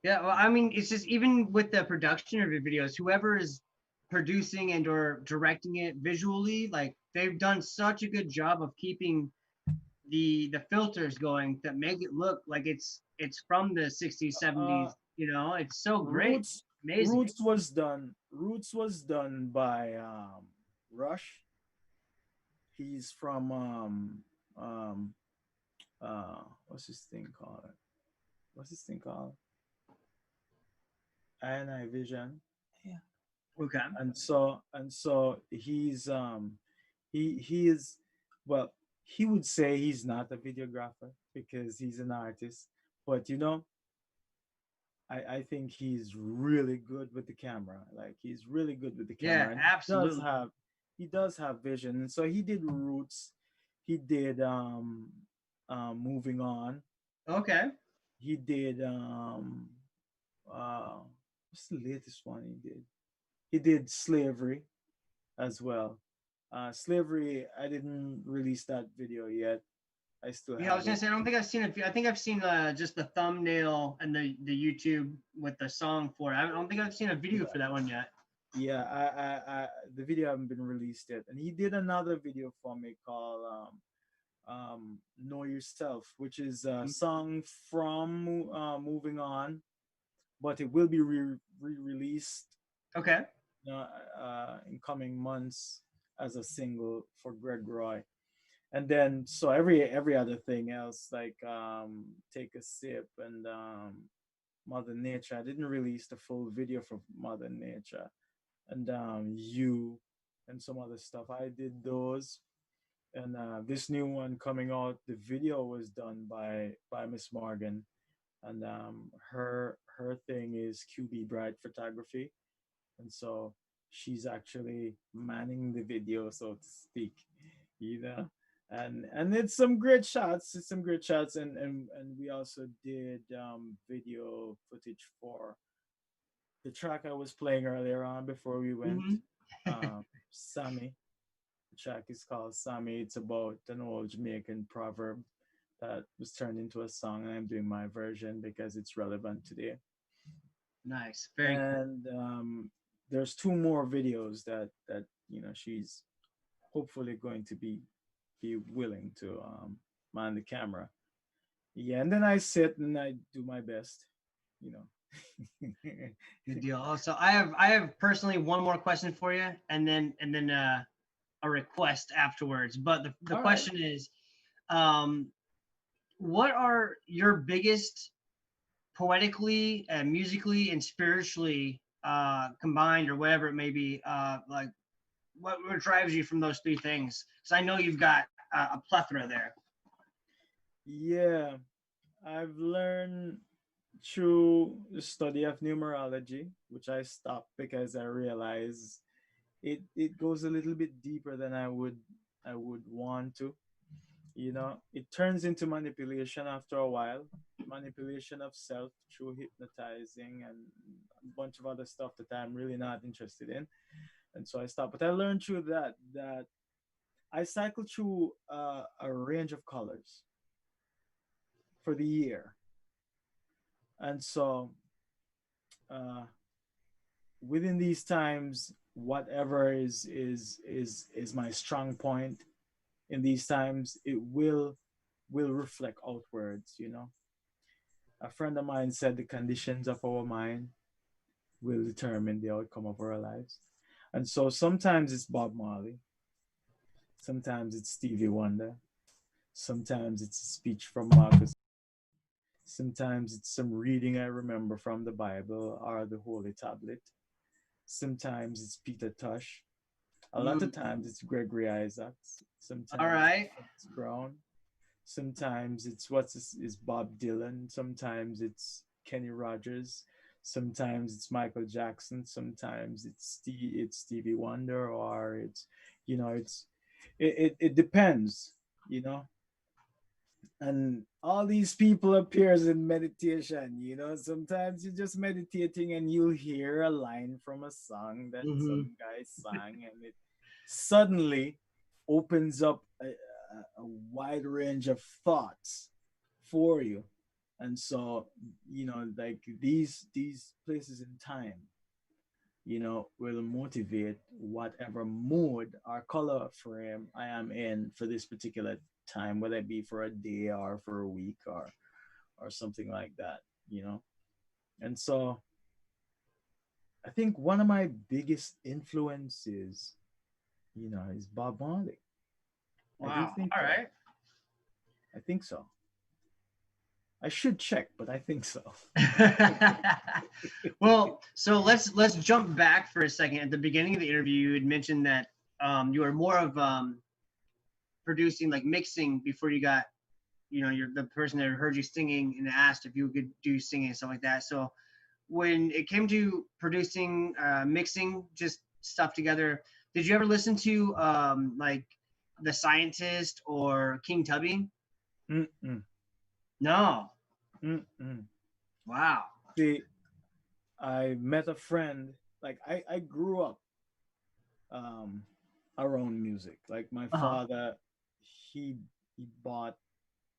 Yeah, well, I mean, it's just even with the production of your videos, whoever is producing and or directing it visually, like they've done such a good job of keeping the filters going that make it look like it's from the 60s, Uh, 70s. It's so great, Roots amazing. Roots was done by Rush. He's from um what's his thing called? What's this thing called? I Vision. Yeah. Okay. And so he is, well, he would say he's not a videographer because he's an artist, but I think he's really good with the camera. Like he's really good with the Yeah, camera, and absolutely. he does have vision. And so he did Roots, he did Moving On, Okay. he did uh what's the latest one he did? He did Slavery as well. Slavery, I didn't release that video yet. I still Yeah, I have was gonna it. say I don't think I've seen it. I think I've seen just the thumbnail and the YouTube with the song for it. I don't think I've seen a video Yeah, for that one yet. yeah. The video haven't been released yet, and he did another video for me called "Know Yourself," which is a song from Moving On, but it will be re-released Okay. in coming months as a single for Greg Roy. And then so every other thing else, like Take a Sip and Mother Nature, I didn't release the full video for Mother Nature, and You and some other stuff, I did those. And this new one coming out, the video was done by Miss Morgan, and her thing is QB Bright Photography, and so she's actually manning the video, so to speak, you know. And it's some great shots, and we also did video footage for the track I was playing earlier on before we went. Hmm. Sammy. The track is called Sammy. It's about an old Jamaican proverb that was turned into a song, and I'm doing my version because it's relevant today. Nice. Very cool. And there's two more videos that she's hopefully going to be willing to man the camera. Yeah, and then I sit and I do my best, you know. Good deal. Also, I have personally one more question for you, and then a request afterwards. But the All right. question is, um, what are your biggest poetically and musically and spiritually combined or whatever it may be, like what drives you from those three things? Because I know you've got a plethora there. Yeah, I've learned through the study of numerology, which I stopped because I realized it goes a little bit deeper than I would want to. It turns into manipulation after a while, manipulation of self through hypnotizing and a bunch of other stuff that I'm really not interested in. And so I stopped. But I learned through that I cycle through a range of colors for the year. And so uh, within these times, whatever is my strong point in these times, it will reflect outwards. A friend of mine said the conditions of our mind will determine the outcome of our lives. And so sometimes it's Bob Marley, sometimes it's Stevie Wonder, sometimes it's a speech from Marcus, sometimes it's some reading I remember from the Bible or the Holy Tablet, sometimes it's Peter Tosh, a lot of Mm. times it's Gregory Isaacs, All sometimes right. it's Brown, sometimes it's what's this is Bob Dylan, sometimes it's Kenny Rogers, sometimes it's Michael Jackson, sometimes it's Stevie Wonder, or it depends, you know. And all these people appears in meditation. Sometimes you're just meditating and you'll hear a line from a song that Mm-hmm. some guy sang, and it suddenly opens up a wide range of thoughts for you. And so, like these places in time, will motivate whatever mood or color frame I am in for this particular time, whether it be for a day or for a week or something like that. And so I think one of my biggest influences, is Bob Marley. I do Wow. think All so. right. I think so. I should check, but I think so. Well, so let's jump back for a second. At the beginning of the interview, you had mentioned that you were more of producing, like mixing, before you got, you're the person that heard you singing and asked if you could do singing and stuff like that. So when it came to producing, mixing, just stuff together, did you ever listen to like The Scientist or King Tubby? Mm-mm, No. mm-mm. Wow. See, I met a friend. Like I grew up um, around music. Like my Uh-huh. father, he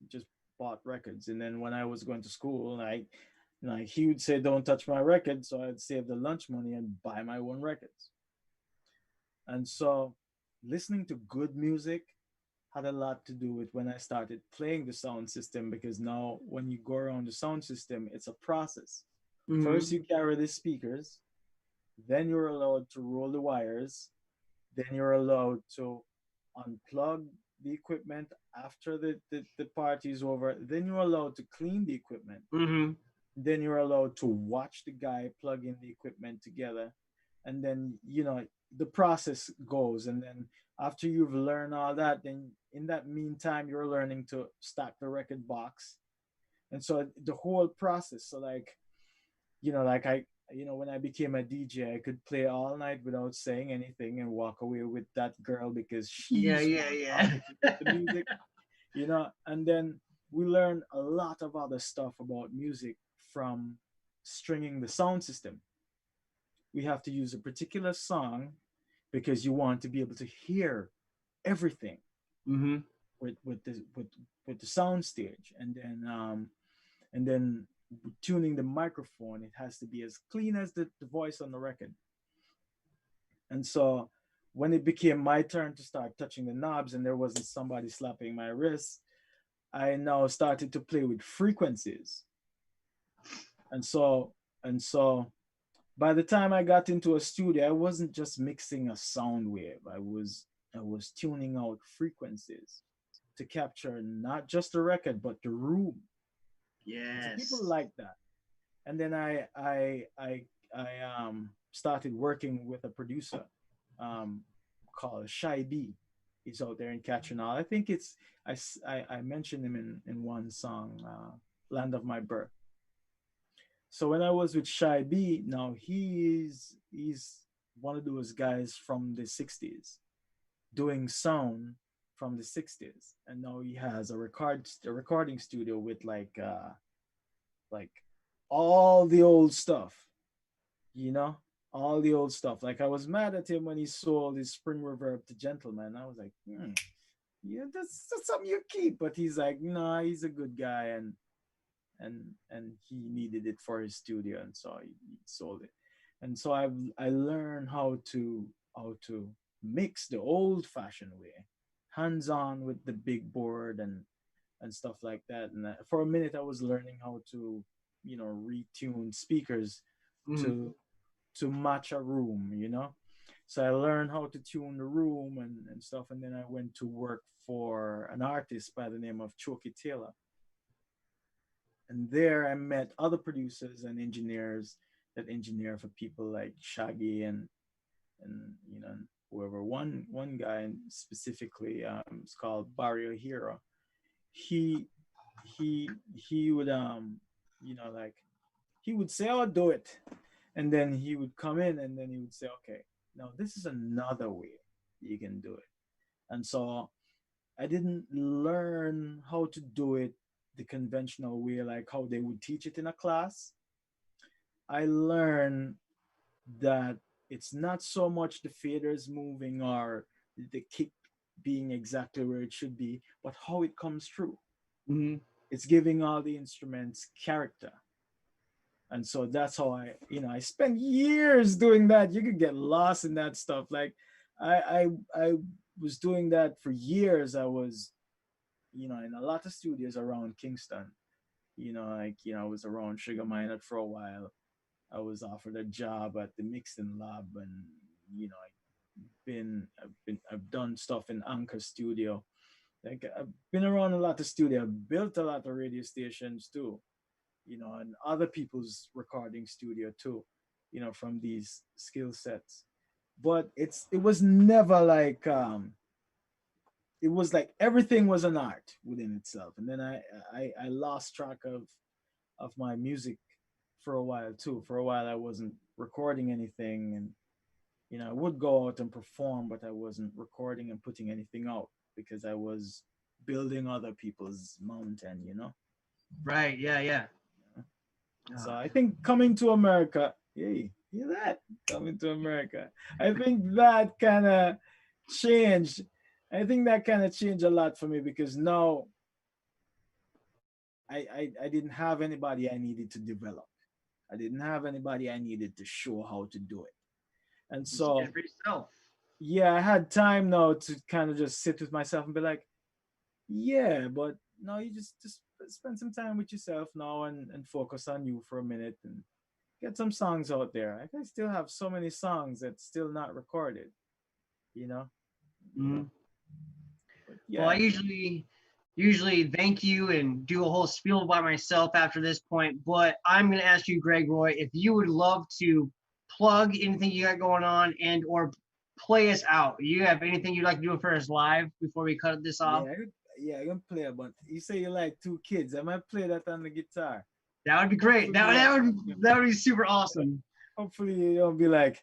just bought records, and then when I was going to school, like he would say, "Don't touch my record," so I'd save the lunch money and buy my own records. And so, listening to good music had a lot to do with when I started playing the sound system, because now when you go around the sound system, it's a process. First, Mm-hmm. you carry the speakers, then you're allowed to roll the wires, then you're allowed to unplug the equipment after the party is over, then you're allowed to clean the equipment, Mm-hmm. then you're allowed to watch the guy plug in the equipment together, and then the process goes. And then after you've learned all that, then in that meantime you're learning to stack the record box. And so the whole process, so like when I became a DJ, I could play all night without saying anything and walk away with that girl because Yeah, she's yeah, one yeah. talking with the music. And then we learn a lot of other stuff about music from stringing the sound system. We have to use a particular song because you want to be able to hear everything Mm-hmm. with the sound stage. And then tuning the microphone, it has to be as clean as the voice on the record. And so when it became my turn to start touching the knobs and there wasn't somebody slapping my wrist, I now started to play with frequencies. And so by the time I got into a studio, I wasn't just mixing a sound wave. I was tuning out frequencies to capture not just the record but the room. And so people Yes. like that. And then I started working with a producer um, called Shy B. He's out there in Catronal. I think I mentioned him in one song, "Land of My Birth." So when I was with Shy B, now he's one of those guys from the 60s doing sound from the 60s, and now he has a recording studio with like all the old stuff, you know, all the old stuff. Like I was mad at him when he sold his Spring Reverb to Gentleman. I was like, yeah, that's something you keep. But he's like, no, he's a good guy, and he needed it for his studio, and so he sold it. And so I learned how to mix the old fashioned way, hands on with the big board and stuff like that. And for a minute, I was learning how to, retune speakers Mhm. to match a room, So I learned how to tune the room and stuff. And then I went to work for an artist by the name of Choki Taylor. And there I met other producers and engineers that engineer for people like Shaggy and whoever. One guy specifically, it's called Barrio Hero. He he would like he would say, "I'll do it," and then he would come in and then he would say, "Okay, now this is another way you can do it." And so I didn't learn how to do it the conventional way, like how they would teach it in a class. I learned that it's not so much the faders moving or the kick being exactly where it should be, but how it comes through. Mhm. It's giving all the instruments character. And so that's how I spent years doing that. You could get lost in that stuff. Like I was doing that for years. I was, in a lot of studios around Kingston. I was around Sugar Minot for a while. I was offered a job at the mixing lab, and I've done stuff in Anchor Studio. Like I've been around a lot of studio. I've built a lot of radio stations too, and other people's recording studio too, from these skill sets. But it was never like it was like everything was an art within itself. And then I lost track of my music for a while too. For a while I wasn't recording anything, and I would go out and perform, but I wasn't recording and putting anything out because I was building other people's mountain. Right. Yeah. Yeah. So Oh, I think coming to America, hey, hear that? Coming to America. I think that kind of changed. I think that kind of changed a lot for me because now I didn't have anybody I needed to develop. I didn't have anybody I needed to show how to do it. And you just did so, it for yourself. yeah, I had time now to kind of just sit with myself and be like, yeah, but no, you just spend some time with yourself now and focus on you for a minute and get some songs out there. I can still have so many songs that's still not recorded, you know, you know. Mhm. But Well, I yeah, usually thank you and do a whole spiel by myself after this point, but I'm going to ask you, Greg Roy, if you would love to plug anything you got going on and or play us out. You have anything you'd like to do for us live before we cut this off? I can play a bunch. You say you like two kids. I might play that on the guitar. That would be great. Hopefully, That would be super awesome. hopefully you don't be like,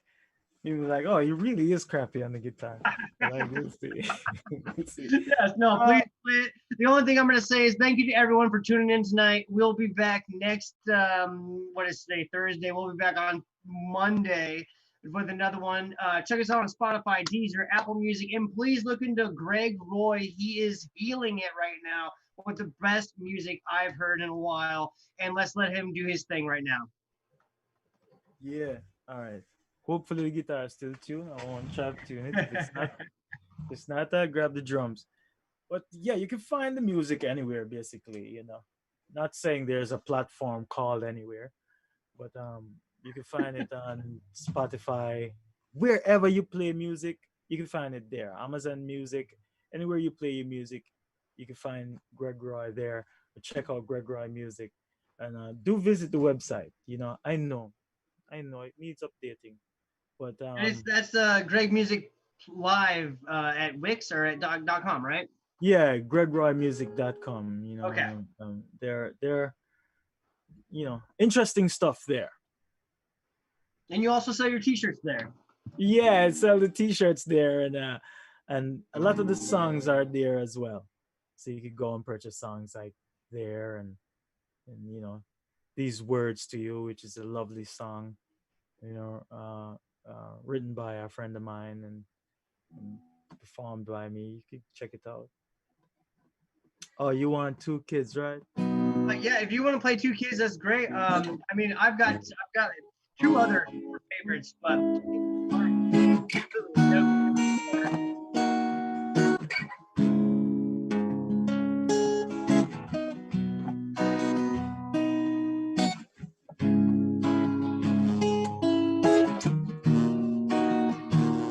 oh, he really is crappy on the guitar. Like, we'll see. We'll see. Yes, no, Uh, please play it. The only thing I'm going to say is thank you to everyone for tuning in tonight. We'll be back next, what is today, Thursday. We'll be back on Monday with another one. Check us out on Spotify, Deezer, Apple Music, and please look into Greg Roy. He is healing it right now with the best music I've heard in a while. And let's let him do his thing right now. yeah. All right. Hopefully the guitar is still tuned. I won't try to tune it. If it's not that, grab the drums. But yeah, you can find the music anywhere basically, Not saying there's a platform called anywhere, but you can find it on Spotify, wherever you play music, you can find it there. Amazon Music, anywhere you play your music, you can find Greg Roy there. Check out Greg Roy music, and do visit the website. I know it needs updating, but That's Greg Music Live at Wix or at dot com, right? yeah, gregroymusic.com. Okay. They're interesting stuff there. And you also sell your t-shirts there. Yeah, I sell the T-shirts there, and a lot of the songs are there as well. So you could go and purchase songs like there, and these words to you, which is a lovely song, written by a friend of mine and performed by me. You could check it out. Oh, you want two kids, right? Yeah, if you want to play two keys, that's great. I mean, I've got two other favorites, but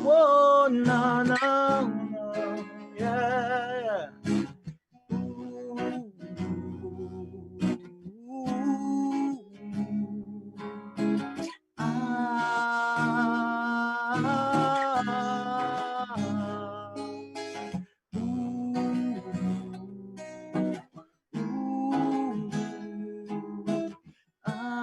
Whoa, no, no, no, yeah, yeah. Ooh, ah, ooh, ah.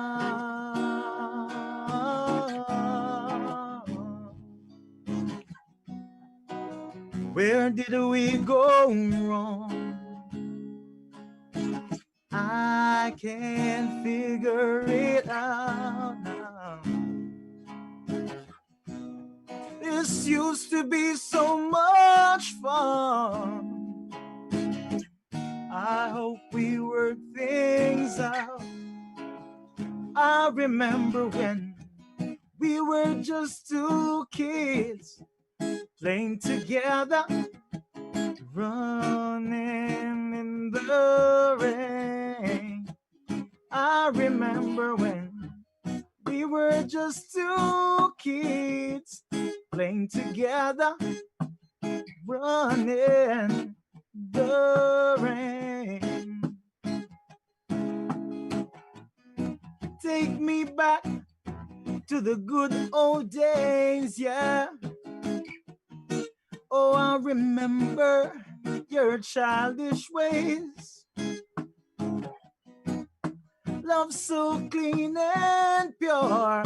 Where did we go wrong? I can't figure it out now. This used to be so much fun. I hope we work things out. I remember when we were just two kids playing together, running in the rain. I remember when we were just two kids playing together, running the rain. Take me back to the good old days, yeah. Oh, I remember your childish ways. Love so clean and pure.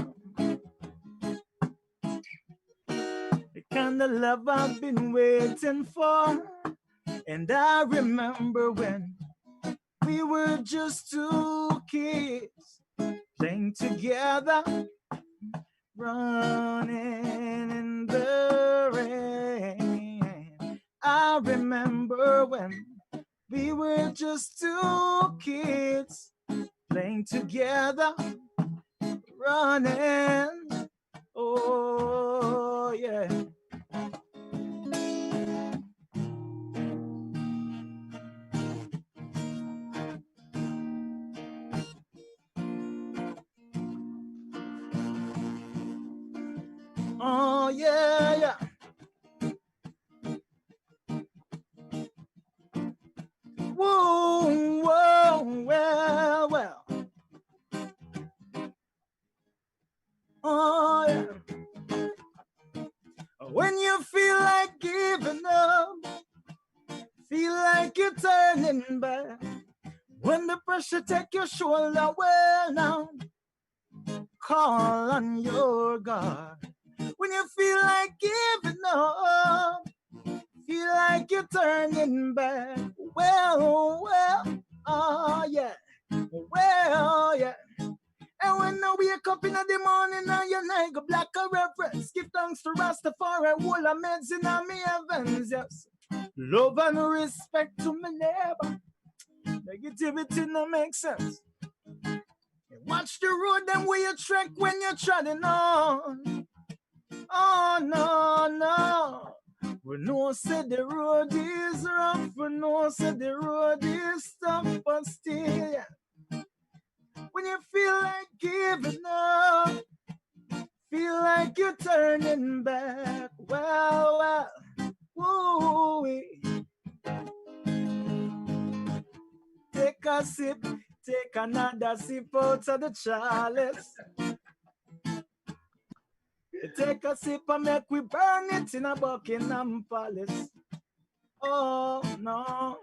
The kind of love I've been waiting for. And I remember when we were just two kids playing together, running in the rain. I remember when we were just two kids playing together, running. Oh, yeah. Oh, yeah, yeah. Whoa, whoa, well, well. Oh, yeah. When you feel like giving up, feel like you're turning back. When the pressure take your shoulder, well now, call on your God. When you feel like giving up, feel like you're turning back. Well, well, oh yeah, well, yeah. And when I wake up in the morning and your night go black a reference, give thanks to Rastafari, all the meds in me heavens, yes. Love and respect to my neighbor. Negativity no make sense. Watch the road them where you trek when you're treading on. Oh no, no. We know said the road is rough. We know said the road is tough, but still, yeah. When you feel like giving up, feel like you're turning back. Well, well, woo-wee. Take a sip, take another sip out of the chalice. Take a sip and make we burn it in a Buckingham Palace. Oh no.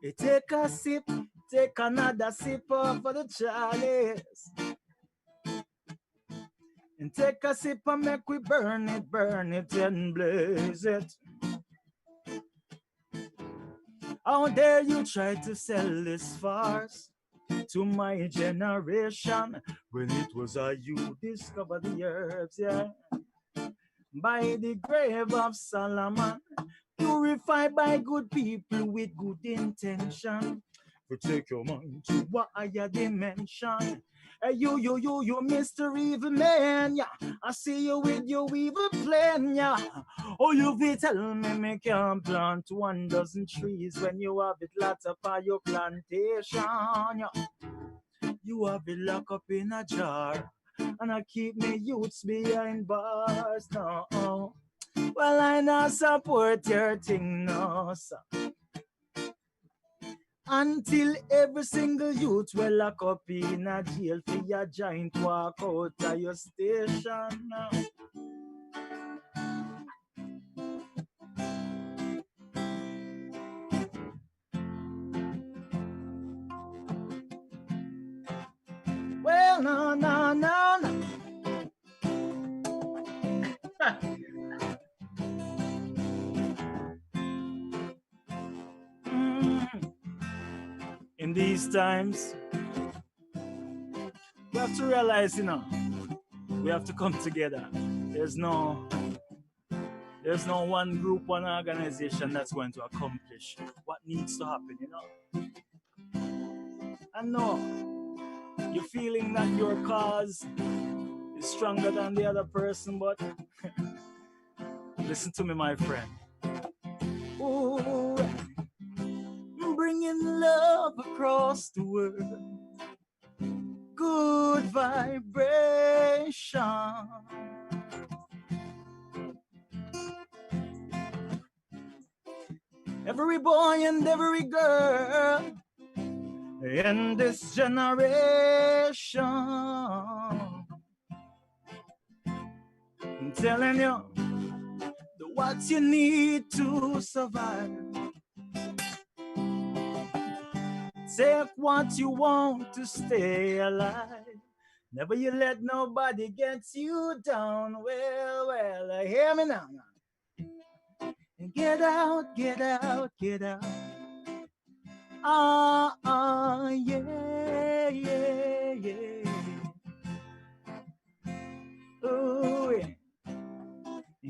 You take a sip, take another sip of the chalice. And take a sip and make we burn it and blaze it. How dare you try to sell this farce to my generation when it was you discovered the herbs, yeah. By the grave of Solomon, purified by good people with good intention. To take your mind to a higher dimension. Hey, you, Mr. Evil Man, yeah. I see you with your evil plan, yeah. Oh, you be tell me can't plant 1 dozen trees when you have it lots up on your plantation, yeah. You have it locked up in a jar, and I keep me youths behind bars, no. Well, I not support your thing, no, sir. Until every single youth will lock up in a jail for your giant walk out of your station. Well, no. Mm. In these times, we have to realize, we have to come together. There's no one group, one organization that's going to accomplish what needs to happen. I know you're feeling that your cause is stronger than the other person, but listen to me, my friend. Ooh, bringing love across the world, good vibration. Every boy and every girl in this generation, I'm telling you, what you need to survive. Take what you want to stay alive. Never you let nobody get you down. Well, hear me now. Get out, get out, get out. Yeah. Oh, yeah.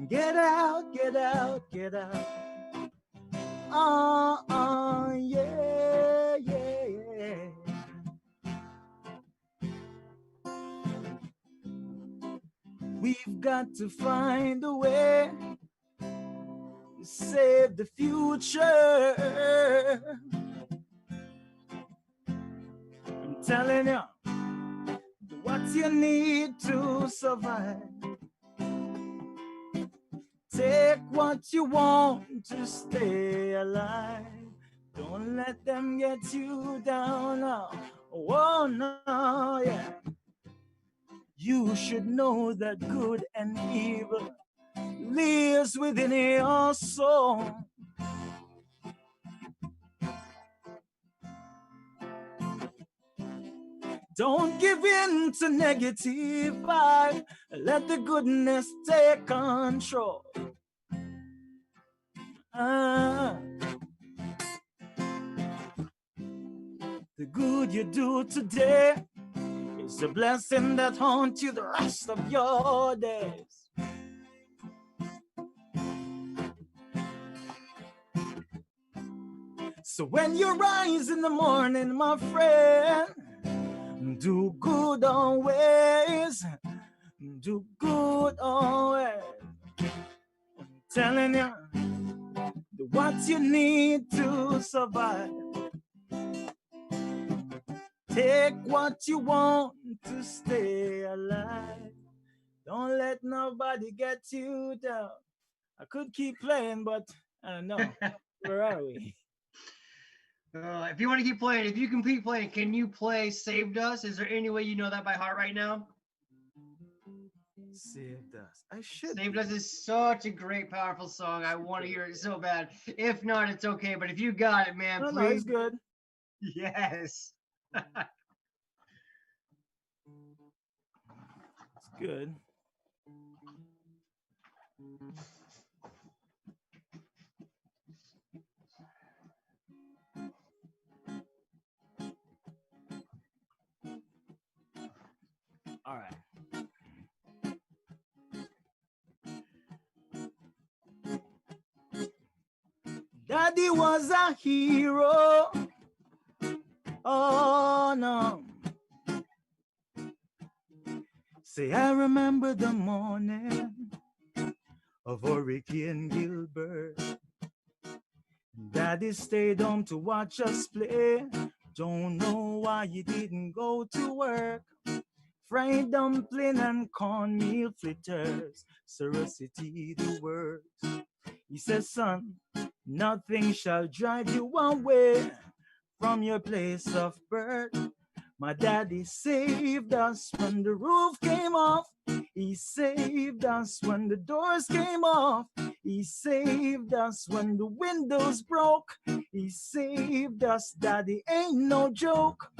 Get out, get out, get out. Yeah. We've got to find a way to save the future. I'm telling you, what you need to survive. Take what you want to stay alive. Don't let them get you down now. Oh no, yeah. You should know that good and evil lives within your soul. Don't give in to negative vibe. Let the goodness take control. The good you do today is a blessing that haunts you the rest of your days. So when you rise in the morning, my friend, do good always. Do good always. I'm telling you, what you need to survive. Take what you want to stay alive. Don't let nobody get you down. I could keep playing, but I don't know. Where are we? If you want to keep playing, if you can keep playing, can you play Saved Us? Is there any way you know that by heart right now? Saved Us. I should. Saved Us is such a great, powerful song. I want to hear it so bad. If not, it's okay. But if you got it, man, please. No, it's good. Yes. It's good. All right. Daddy was a hero. Oh no. Say, I remember the morning of Hurricane Gilbert. Daddy stayed home to watch us play. Don't know why he didn't go to work. Fried dumpling and cornmeal fritters, serosity the works. He says, son, nothing shall drive you away from your place of birth. My daddy saved us when the roof came off. He saved us when the doors came off. He saved us when the windows broke. He saved us, daddy ain't no joke.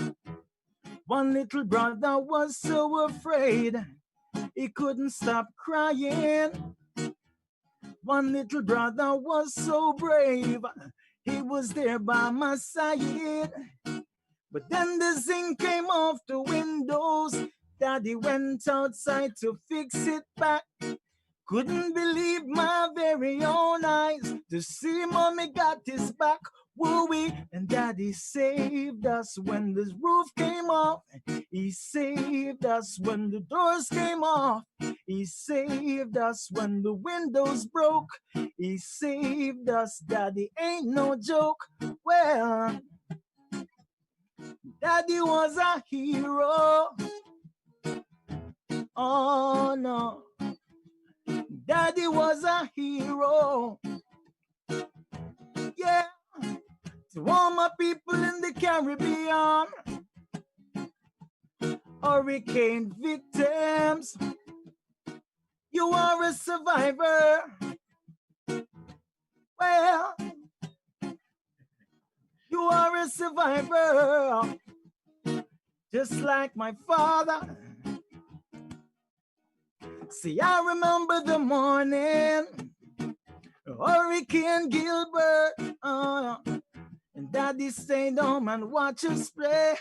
One little brother was so afraid he couldn't stop crying. One little brother was so brave, he was there by my side. But then the zinc came off the windows. Daddy went outside to fix it back. Couldn't believe my very own eyes to see mommy got his back. Woo-wee, and daddy saved us when the roof came off. He saved us when the doors came off. He saved us when the windows broke. He saved us, daddy ain't no joke. Well, daddy was a hero. Oh no, daddy was a hero. Yeah, to all my people in the Caribbean, hurricane victims, you are a survivor. Well, you are a survivor. Just like my father. See, I remember the morning, Hurricane Gilbert, and daddy stayed home and watched us play.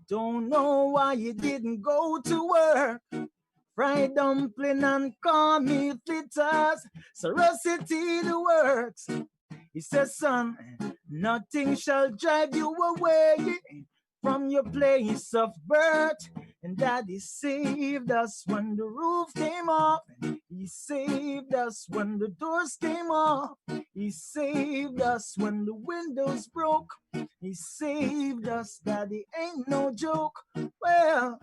Don't know why you didn't go to work. Fried dumpling and cornmeal fritters, serosity the works. He says, son, nothing shall drive you away from your place of birth. And daddy saved us when the roof came off. He saved us when the doors came off. He saved us when the windows broke. He saved us, daddy ain't no joke. Well,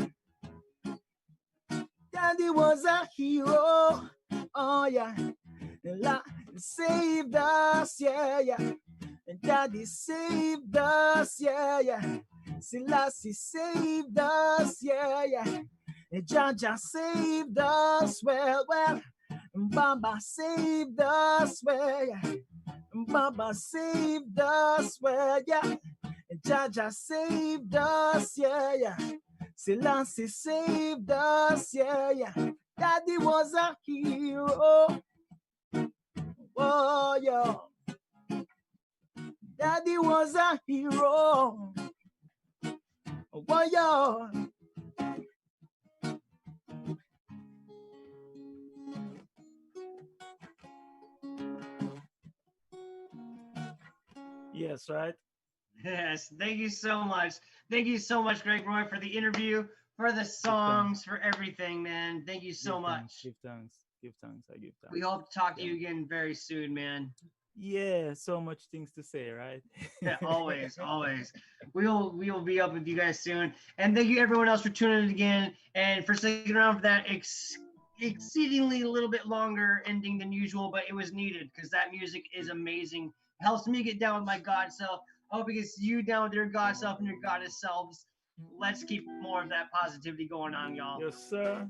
daddy was a hero. Oh yeah, saved us, yeah, yeah. And daddy saved us, yeah, yeah. Selassie saved us, yeah, yeah. And Jaja saved us, well, well. And Baba saved us, well, yeah. And Baba saved us, well, yeah. And Jaja saved us, yeah, yeah. Selassie saved us, yeah, yeah. Daddy was a hero. Oh, yeah. Daddy was a hero. Oh, yeah. Yes, right? Yes, thank you so much. Thank you so much, Greg Roy, for the interview, for the songs, for everything, man. Thank you so much. Give thanks. Give thanks. I give thanks. We hope to talk to you again very soon, man. Yeah, so much things to say, right? Yeah, always, always. We will be up with you guys soon. And thank you everyone else for tuning in again and for sticking around for that exceedingly a little bit longer ending than usual, but it was needed because that music is amazing. It helps me get down with my God self. I hope it gets you down with your God self and your goddess selves. Let's keep more of that positivity going on, y'all. Yes, sir.